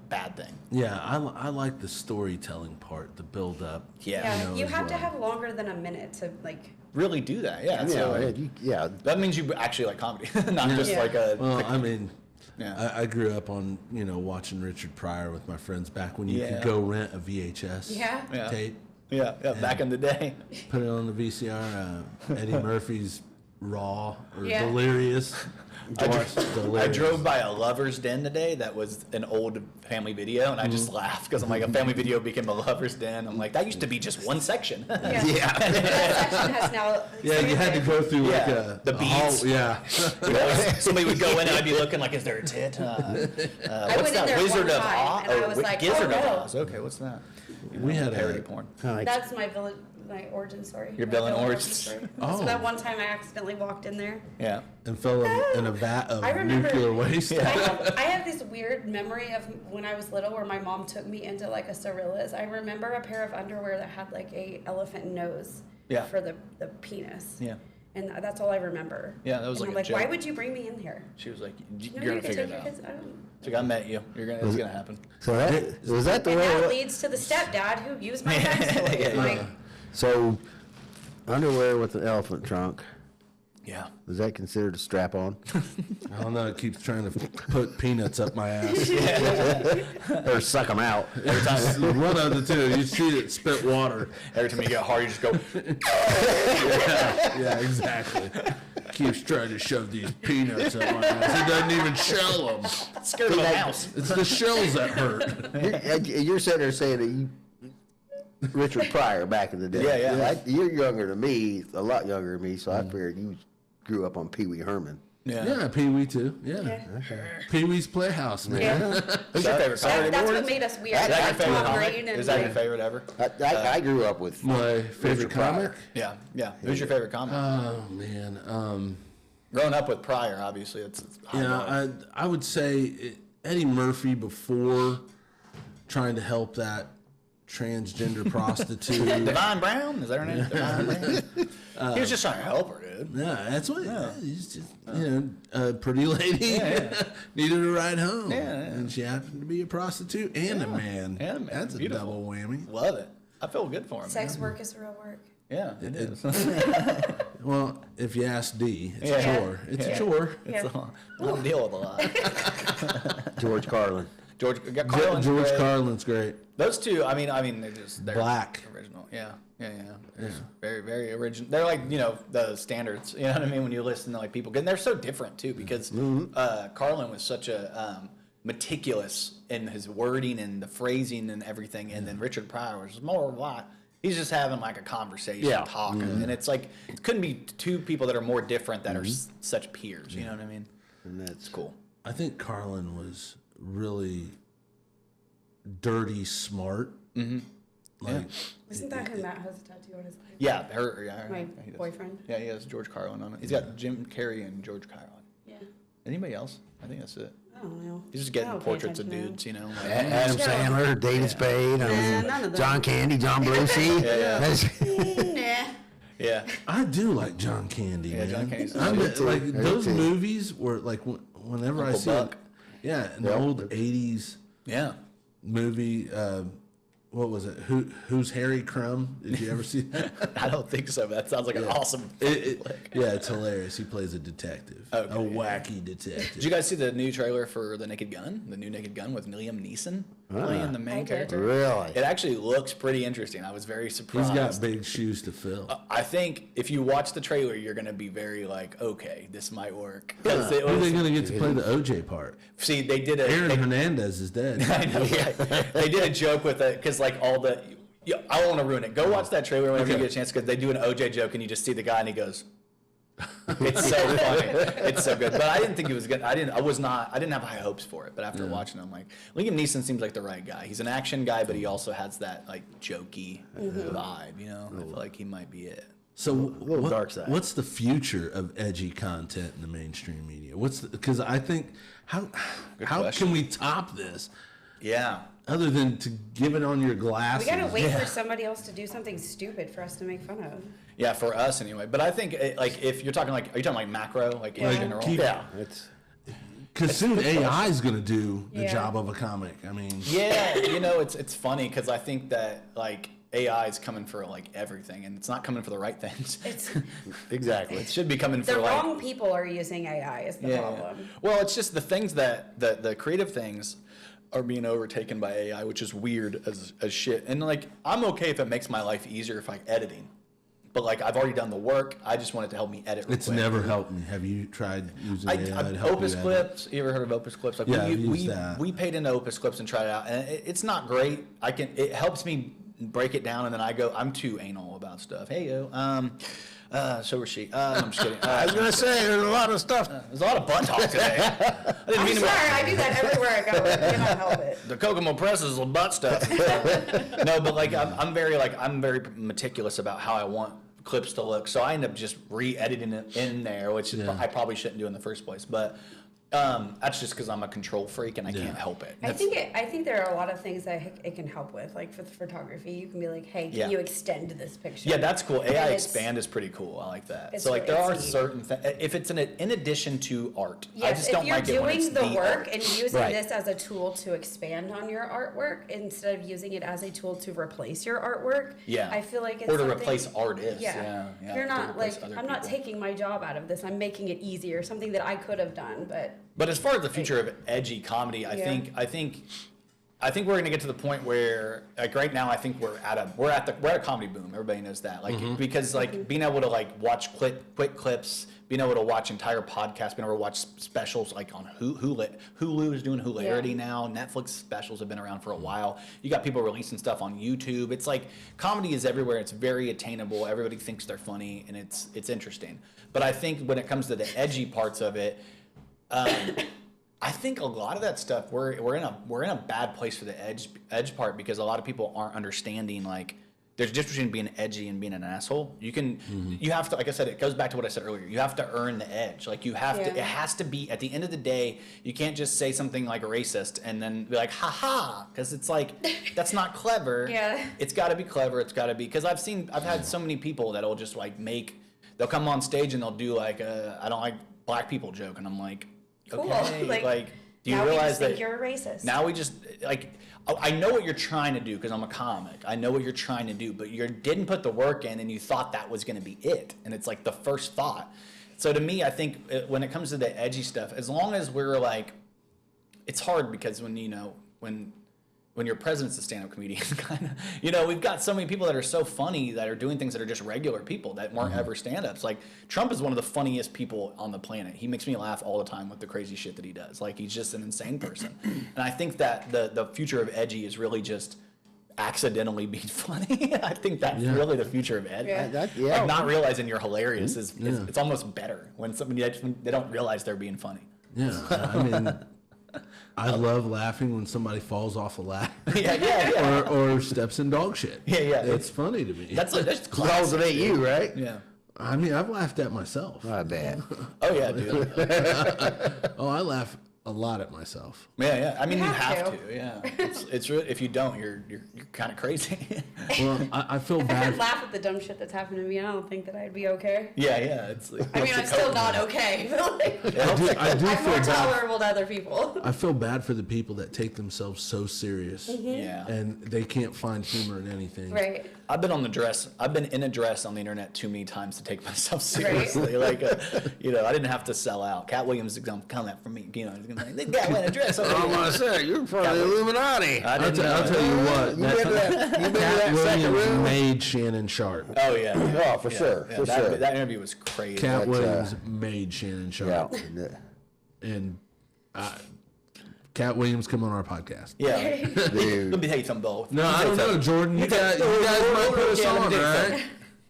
bad thing. Yeah, I like the storytelling part, the build up. Yeah. You as have to well. have longer than a minute to like. Really do that. Yeah. So Yeah. that means you actually like comedy, not just Yeah. like a. Well, I mean, Yeah. I grew up on watching Richard Pryor with my friends back when you Yeah. could go rent a VHS Yeah. tape, yeah, back in the day. put it on the VCR. Eddie Murphy's Raw or Yeah. Delirious. I drove by a Lover's Den today that was an old family video, and I just laughed because I'm like, a family video became a Lover's Den. I'm like, that used to be just one section. Yeah. That section has now. Yeah, you had to go through like Yeah, the a hall- beads. Yeah, Somebody would go in and I'd be looking like, is there a tit? What's went in that? there Wizard one of time, Oz? and I was like, Gizzard oh, of no. Oz. Okay, what's that? we had Parody a porn. That's my origin story. Your My villain villain origin story. Oh. So that one time I accidentally walked in there. Yeah. and fell in a vat of I remember- nuclear waste. I have this weird memory of when I was little where my mom took me into like a Cirillas. I remember a pair of underwear that had like a elephant nose Yeah. for the penis. Yeah. And that's all I remember. Yeah, that was And like I'm a like, why joke. would you bring me in here? She was like, No, you're you gonna can figure take it your out. kids. I don't. She's like, I met you. It's gonna happen. So was that the And that way? leads to the stepdad who used my backstory. Yeah, Like, So underwear with an elephant trunk, Yeah. is that considered a strap on? I don't know. It keeps trying to put peanuts up my ass. Or suck them out? One of the two. You see it spit water. Every time you get hard, you just go. Yeah, exactly. Keeps trying to shove these peanuts up my ass. He doesn't even shell them. Scared of a mouse. It's the shells that hurt. You're sitting there saying that you, Richard Pryor back in the day. Yeah, yeah. You're younger than me, a lot younger than me, so I figured you grew up on Pee Wee Herman. Yeah, Pee Wee too. Yeah. yeah. Pee Wee's Playhouse, man. Yeah. Who's your favorite song? That's what made us weird. Is that your Like favorite Tom comic? Green and Is that your like, favorite ever? I grew up with My favorite Richard Pryor. comic? Yeah, yeah. Who's your favorite comic? Oh, man. Growing up with Pryor, obviously, it's high bar. I would say Eddie Murphy before trying to help that transgender prostitute. Divine Brown? Is that her name? Divine Brown? He was just trying to help her, dude. Yeah, that's what. He's just a pretty lady needed a ride home, and she happened to be a prostitute and a man. And a man. That's Beautiful. a double whammy. Love it. I feel good for him. sex work is real work. Yeah, it is. Well, if you ask D, it's Yeah. a chore. It's Yeah. a chore. It's a long deal with a lot. George Carlin. George Carlin's George great. Carlin's great. Those two, I mean, they're Black. original. Yeah. It's very, very original. They're like, the standards. You know what I mean? When you listen to like people, and they're so different too because Carlin was such a meticulous in his wording and the phrasing and everything, and then Richard Pryor was more like he's just having like a conversation, talking, and it's like it couldn't be two people that are more different that are such peers. You know what I mean? And that's Cool. I think Carlin was really dirty smart. Mm-hmm. Like, Isn't that who Matt has a tattoo on his leg? Yeah, her. Yeah, My he does. boyfriend. Yeah, he has George Carlin on it. He's got Jim Carrey and George Carlin. Yeah. Anybody else? I think that's it. I don't know. He's just I getting don't pay portraits of attention to dudes, you know. Like, Adam Sandler, David Spade, none of them. John Candy, John Belushi. Nah. yeah. I do like John Candy. Yeah, man. John Candy's I good. mean, like Me those too. movies were like whenever I Uncle see Buck. an Yep. old '80s Yeah. movie. What was it? Who's Harry Crumb? Did you ever see that? I don't think so, but that sounds like an awesome flick. Yeah, it's hilarious. He plays a detective, Okay, a yeah. wacky detective. Did you guys see the new trailer for The Naked Gun? The new Naked Gun with Liam Neeson playing the I main did. character? Really? It actually looks pretty interesting. I was very surprised. He's got big shoes to fill. I think if you watch the trailer, you're going to be very like, okay, this might work. 'Cause it Who are was- they going to get to play the OJ part? see, they did a... Aaron they- Hernandez is dead. I know, yeah. They did a joke with it because, like, all the. I don't want to ruin it. Go watch that trailer whenever you Okay. get a chance because they do an OJ joke and you just see the guy and he goes, It's so funny. It's so good. But I didn't think it was good. I didn't have high hopes for it. But after watching it, I'm like, Liam Neeson seems like the right guy. He's an action guy, but he also has that like jokey vibe, you know? I feel like he might be it. So dark side. What's the future of edgy content in the mainstream media? Because I think how question. can we top this? Yeah. Other than to give it on your glasses. We gotta wait for somebody else to do something stupid for us to make fun of. Yeah, for us anyway. But I think like if you're talking like, are you talking like macro, like in general? It's Because soon AI is going to do the job of a comic. I mean, yeah, you know, it's funny because I think that like AI is coming for like everything, and it's not coming for the right things. exactly. It should be coming for The like wrong people are using AI is the problem. Yeah. Well, it's just the things that the creative things are being overtaken by AI, which is weird as shit. And like, I'm okay if it makes my life easier if I'm editing. But like, I've already done the work. I just want it to help me edit. It's quick. never helped me. Have you tried using AI to help Opus you edit? Clips. You ever heard of Opus Clips? Like Yeah, I've used that. we paid into Opus Clips and tried it out, and it's not great. It helps me break it down, and then I'm too anal about stuff. Hey yo, so was she. I'm just kidding. I was gonna say there's a lot of stuff. There's a lot of butt talk today. I didn't I'm mean to. sorry, I do that everywhere I go. I cannot help it. The Kokomo Press is butt stuff. No, but like I'm very meticulous about how I want clips to look, so I end up just re-editing it in there, which I probably shouldn't do in the first place. But that's just because I'm a control freak and I can't help it. I think there are a lot of things that it can help with, like for the photography. You can be like, hey, can you extend this picture? Yeah, that's cool. AI And expand is pretty cool. I like that. It's So like there are neat. certain things, if it's in addition to art, I Yes, just if don't you're like it when it's doing the work art. and using Right. this as a tool to expand on your artwork instead of using it as a tool to replace your artwork, Yeah. I feel like it's Or to something- replace artists. Yeah. Yeah. You're to not replace like, other I'm not people. taking my job out of this. I'm making it easier, something that I could have done, But as far as the future of edgy comedy, I think we're going to get to the point where, like right now, I think we're at a comedy boom. Everybody knows that, like because like being able to like watch quick clips, being able to watch entire podcasts, being able to watch specials like on Hulu is doing Hilarity now. Netflix specials have been around for a while. You got people releasing stuff on YouTube. It's like comedy is everywhere. It's very attainable. Everybody thinks they're funny, and it's interesting. But I think when it comes to the edgy parts of it. I think a lot of that stuff we're in a bad place for the edge part because a lot of people aren't understanding like there's a difference between being edgy and being an asshole. You have to, like I said, it goes back to what I said earlier. You have to earn the edge. Like you have to. It has to be at the end of the day. You can't just say something like racist and then be like ha ha because it's like that's not clever. Yeah. It's got to be clever. It's got to be because I've had so many people that'll just like they'll come on stage and they'll do like I don't like black people joke and I'm like. Cool. Okay, like, do you now realize we just that think you're a racist? now we just like I know what you're trying to do because I'm a comic. I know what you're trying to do, but you didn't put the work in and you thought that was going to be it, and it's like the first thought. So to me, I think when it comes to the edgy stuff, as long as we're like, it's hard because when your president's a stand-up comedian, kind of, we've got so many people that are so funny that are doing things that are just regular people that weren't ever stand-ups. Like Trump is one of the funniest people on the planet. He makes me laugh all the time with the crazy shit that he does. Like he's just an insane person. And I think that the future of edgy is really just accidentally being funny. I think that's really the future of edgy. Yeah. Like not realizing you're hilarious is it's almost better when they don't realize they're being funny. Yeah, I mean, I love laughing when somebody falls off a ladder. Yeah. or steps in dog shit. Yeah. It's funny to me. That's Calls classic. it at you, right? Yeah. I mean, I've laughed at myself. Not bad. Oh yeah, dude. Oh, I laugh a lot at myself. Yeah. I mean, you have have to. Yeah. It's really, if you don't, you're kind of crazy. Well, I feel If I bad. laugh at the dumb shit that's happened to me, I don't think that I'd be okay. Yeah. It's like, I mean, I'm still not okay. But like, I do I'm feel more bad. tolerable to other people. I feel bad for the people that take themselves so serious. Yeah. And they can't find humor in anything. Right. I've been in a dress on the internet too many times to take myself seriously. Like, I didn't have to sell out. Cat Williams is going to come after me. He's going to be like, they got in a dress. I'm gonna say you're part of the Illuminati. I'll tell you what. You been to that second Williams room? made Shannon sharp. Oh yeah. Oh, for sure. Yeah, For sure. that interview was crazy. Cat But, Williams made Shannon sharp. Yeah. And Cat Williams, come on our podcast. Yeah. Dude. Let me tell you something, Bo. No, I don't know, Jordan. You guys might put us on, right?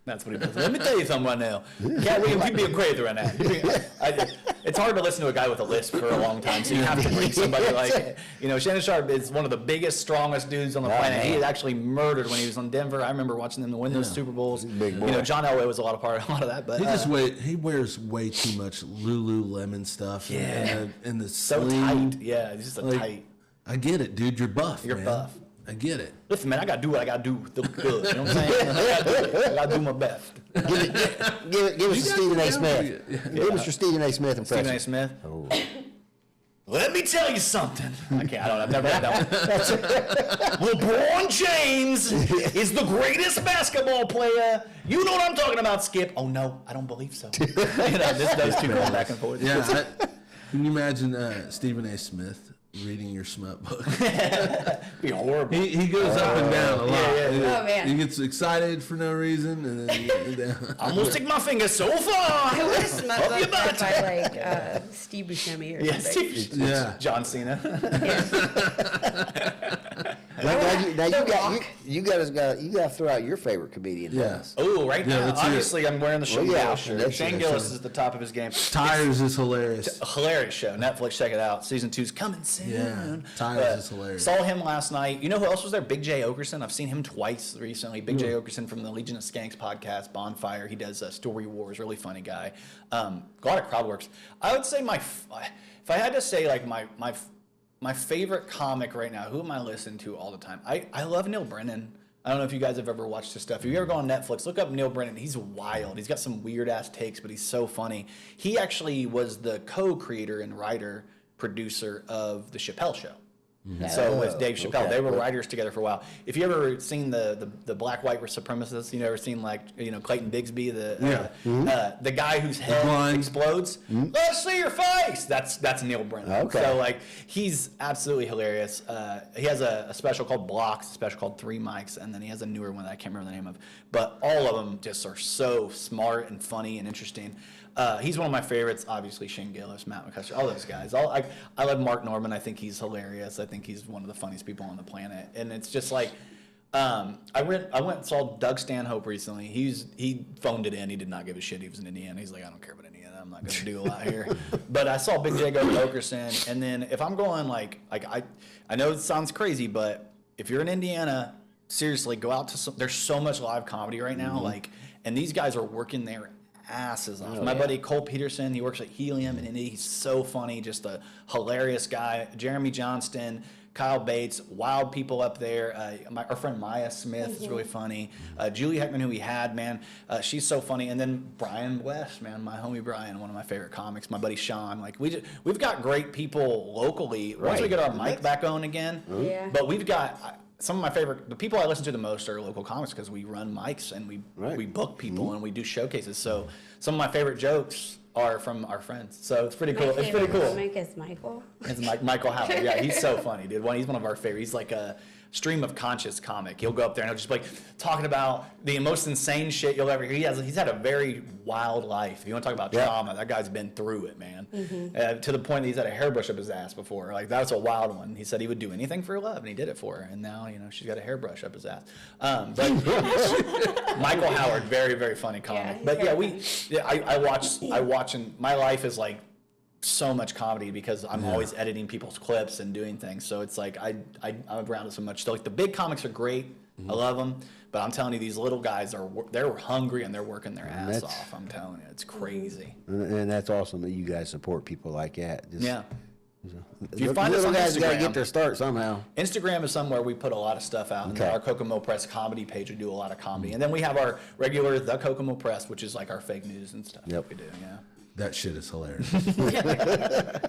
That's what he does. Let me tell you something right now. Cat Williams, you'd be crazy right now. It's hard to listen to a guy with a lisp for a long time, so you have to bring somebody like, Shannon Sharp is one of the biggest, strongest dudes on the planet. He was actually murdered when he was on Denver. I remember watching them win those Super Bowls. John Elway was a lot of that. But he wears way too much Lululemon stuff. Yeah. And the so sling. tight. Yeah, it's just tight. I get it, dude. You're buff. You're man. buff. I get it. Listen, man, I gotta do what I gotta do to look good. You know what I'm saying? I gotta do my best. Give us a Stephen A. Smith. Give us your Stephen A. Smith impression. Stephen A. Smith. Oh. Let me tell you something. I've never had that one. LeBron James is the greatest basketball player. You know what I'm talking about, Skip? Oh no, I don't believe so. Those two going back and forth. Yeah. Can you imagine Stephen A. Smith reading your smut book? Be horrible. He goes up and down a lot. Oh man. He gets excited for no reason and then he gets down. I'm gonna stick my finger so far. I would have smut Up your booked butt. by Steve Buscemi or something. John Cena. You got to throw out your favorite comedian. Yes. Oh, right now, let's hear it. obviously, I'm wearing the Shane Gillis shirt. that's Shane it. Gillis is at the top of his game. Tires is hilarious. Hilarious show. Netflix, check it out. Season 2's coming soon. Yeah, Tires is hilarious. Saw him last night. You know who else was there? Big J. Okerson. I've seen him twice recently. Big J. Okerson from the Legion of Skanks podcast, Bonfire. He does Story Wars. Really funny guy. A lot of crowd works. I would say if I had to say like my favorite comic right now, who am I listening to all the time? I love Neil Brennan. I don't know if you guys have ever watched his stuff. If you ever go on Netflix, look up Neil Brennan. He's wild. He's got some weird-ass takes, but he's so funny. He actually was the co-creator and writer, producer of The Chappelle Show. Mm-hmm. So with Dave Chappelle, they were writers together for a while. If you ever seen the black-white supremacists, you ever seen Clayton Bigsby, the guy whose head explodes? Mm-hmm. Let's see your face. That's Neil Brennan. Okay. So he's absolutely hilarious. He has a special called Blocks, a special called Three Mics, and then he has a newer one that I can't remember the name of. But all of them just are so smart and funny and interesting. He's one of my favorites. Obviously, Shane Gillis, Matt McCusker, all those guys. I love Mark Norman. I think he's hilarious. I think he's one of the funniest people on the planet. And it's just I went and saw Doug Stanhope recently. He phoned it in. He did not give a shit. He was in Indiana. He's like, I don't care about Indiana. I'm not going to do a lot here. But I saw Big J go to Okerson. And then if I'm going I know it sounds crazy, but if you're in Indiana, seriously, go out to there's so much live comedy right now. Mm-hmm. And these guys are working their asses off. My buddy Cole Peterson, he works at Helium in Indy. He's so funny, just a hilarious guy. Jeremy Johnston, Kyle Bates, wild people up there. Our friend Maya Smith is really funny. Julie Heckman, who we had, man, she's so funny. And then Brian West, man, my homie Brian, one of my favorite comics. My buddy Sean. We've got great people locally. Once we get our mic back on again, but we've got. Some of the people I listen to the most are local comics because we run mics and we book people and we do showcases. So some of my favorite jokes are from our friends. So it's pretty cool. It's pretty cool. Comic is Michael. It's Michael Howard. Yeah, he's so funny, dude. He's one of our favorites. He's like a stream of conscious comic. He'll go up there and he'll just be talking about the most insane shit you'll ever hear. He's had a very wild life. If you want to talk about trauma, that guy's been through it, man. Mm-hmm. To the point that he's had a hairbrush up his ass before. That was a wild one. He said he would do anything for love, and he did it for her. And now, she's got a hairbrush up his ass. But Michael Howard, very, very funny comic. I watch, and my life is so much comedy because I'm always editing people's clips and doing things. So it's I'm around it so much. So the big comics are great. I love them. But I'm telling you, these little guys they're hungry and they're working their ass off. I'm telling you, it's crazy. And that's awesome that you guys support people like that. If you find us on guys Instagram, got to get their start somehow. Instagram is somewhere we put a lot of stuff out. And then our Kokomo Press comedy page, we do a lot of comedy. And then we have our regular The Kokomo Press, which is our fake news and stuff. Yep. We do, That shit is hilarious.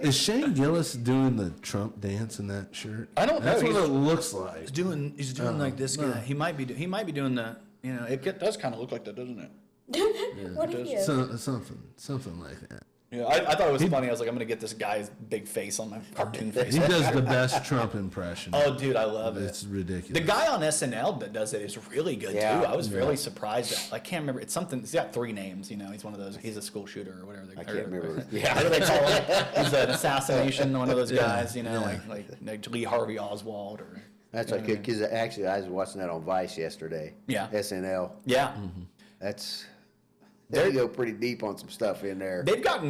Is Shane Gillis doing the Trump dance in that shirt? I don't know. That's what it looks like. He's doing like this guy. He might be doing the. It does kind of look like that, doesn't it? What do you? Something like that. Yeah, I thought it was funny. I was like, I'm gonna get this guy's big face on my cartoon face. He does the best Trump impression. Oh, dude, I love it. It's ridiculous. The guy on SNL that does it is really good too. I was really surprised. I can't remember. It's something. He's got 3 names. He's one of those. He's a school shooter or whatever. I can't remember. What do they call him? He's an assassination. One of those guys. Like Lee Harvey Oswald or. That's right, because actually I was watching that on Vice yesterday. Yeah. SNL. Yeah. Mm-hmm. They go pretty deep on some stuff in there. They've got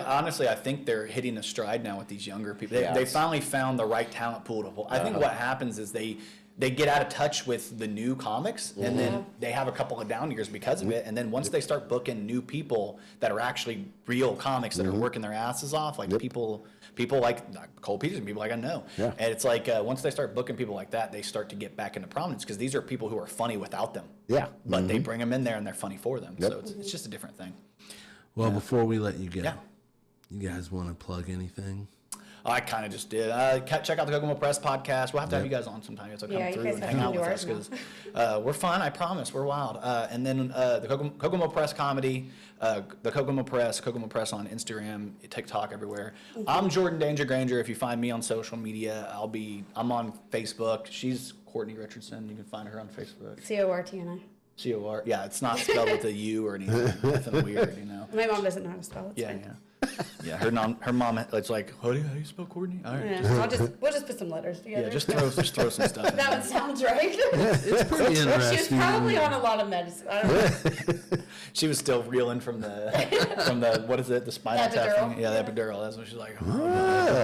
honestly, I think they're hitting a stride now with these younger people. They finally found the right talent pool to hold. I think what happens is they get out of touch with the new comics, and then they have a couple of down years because of it. And then once they start booking new people that are actually real comics that are working their asses off, like people like Cole Peterson, people like I know. Yeah. And it's like once they start booking people like that, they start to get back into prominence because these are people who are funny without them. Yeah. But they bring them in there and they're funny for them. So it's just a different thing. Well, before we let you go, you guys want to plug anything? I kind of just did. Check out the Kokomo Press Podcast. We'll have to have you guys on sometime. So come through and hang out with us because we're fun. I promise. We're wild. And then the Kokomo Press Comedy, the Kokomo Press on Instagram, TikTok, everywhere. I'm Jordan Danger Grainger. If you find me on social media, I'm on Facebook. She's Cortni Richardson. You can find her on Facebook. Cortni. C-O-R. Yeah, it's not spelled with a U or anything. Nothing weird, you know. My mom doesn't know how to spell it. Yeah. Her mom. It's like, how do you spell Cortni? All right. Yeah, we'll just put some letters together. Yeah, just throw some stuff in That there. one sounds right. It's pretty She was interesting. probably on a lot of medicine. I don't know. She was still reeling from the what is it? The spinal tap Epidural. thing? Yeah, the epidural. That's what she's like.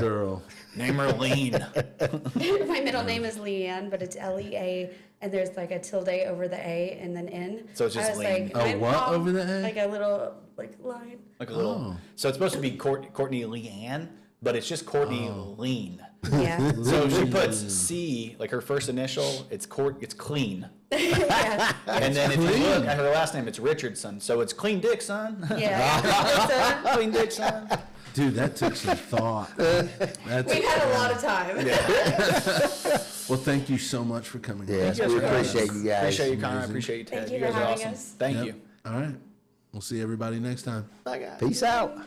Girl. Name her Lean. My middle name is Leanne, but it's L-E-A, and there's like a tilde over the A and then N. So it's just I was Lean. like, Oh, my what mom, over the A? Like a little line. Like a little. So it's supposed to be Courtney Leanne, but it's just Courtney Lean. Yeah. So she puts C, like her first initial. It's clean. Yeah. And then if you look at her last name, it's Richardson. So it's clean dick, son. Yeah. Clean dick, son. Dude, that took some thought. We've had a lot of time. Well, thank you so much for coming. Yes, Thank you we guys for having appreciate us. you guys. Appreciate you, Connor. I appreciate you, Ted. Thank you guys for are having awesome. us. Thank Yep. you. All right. We'll see everybody next time. Bye, guys. Peace out.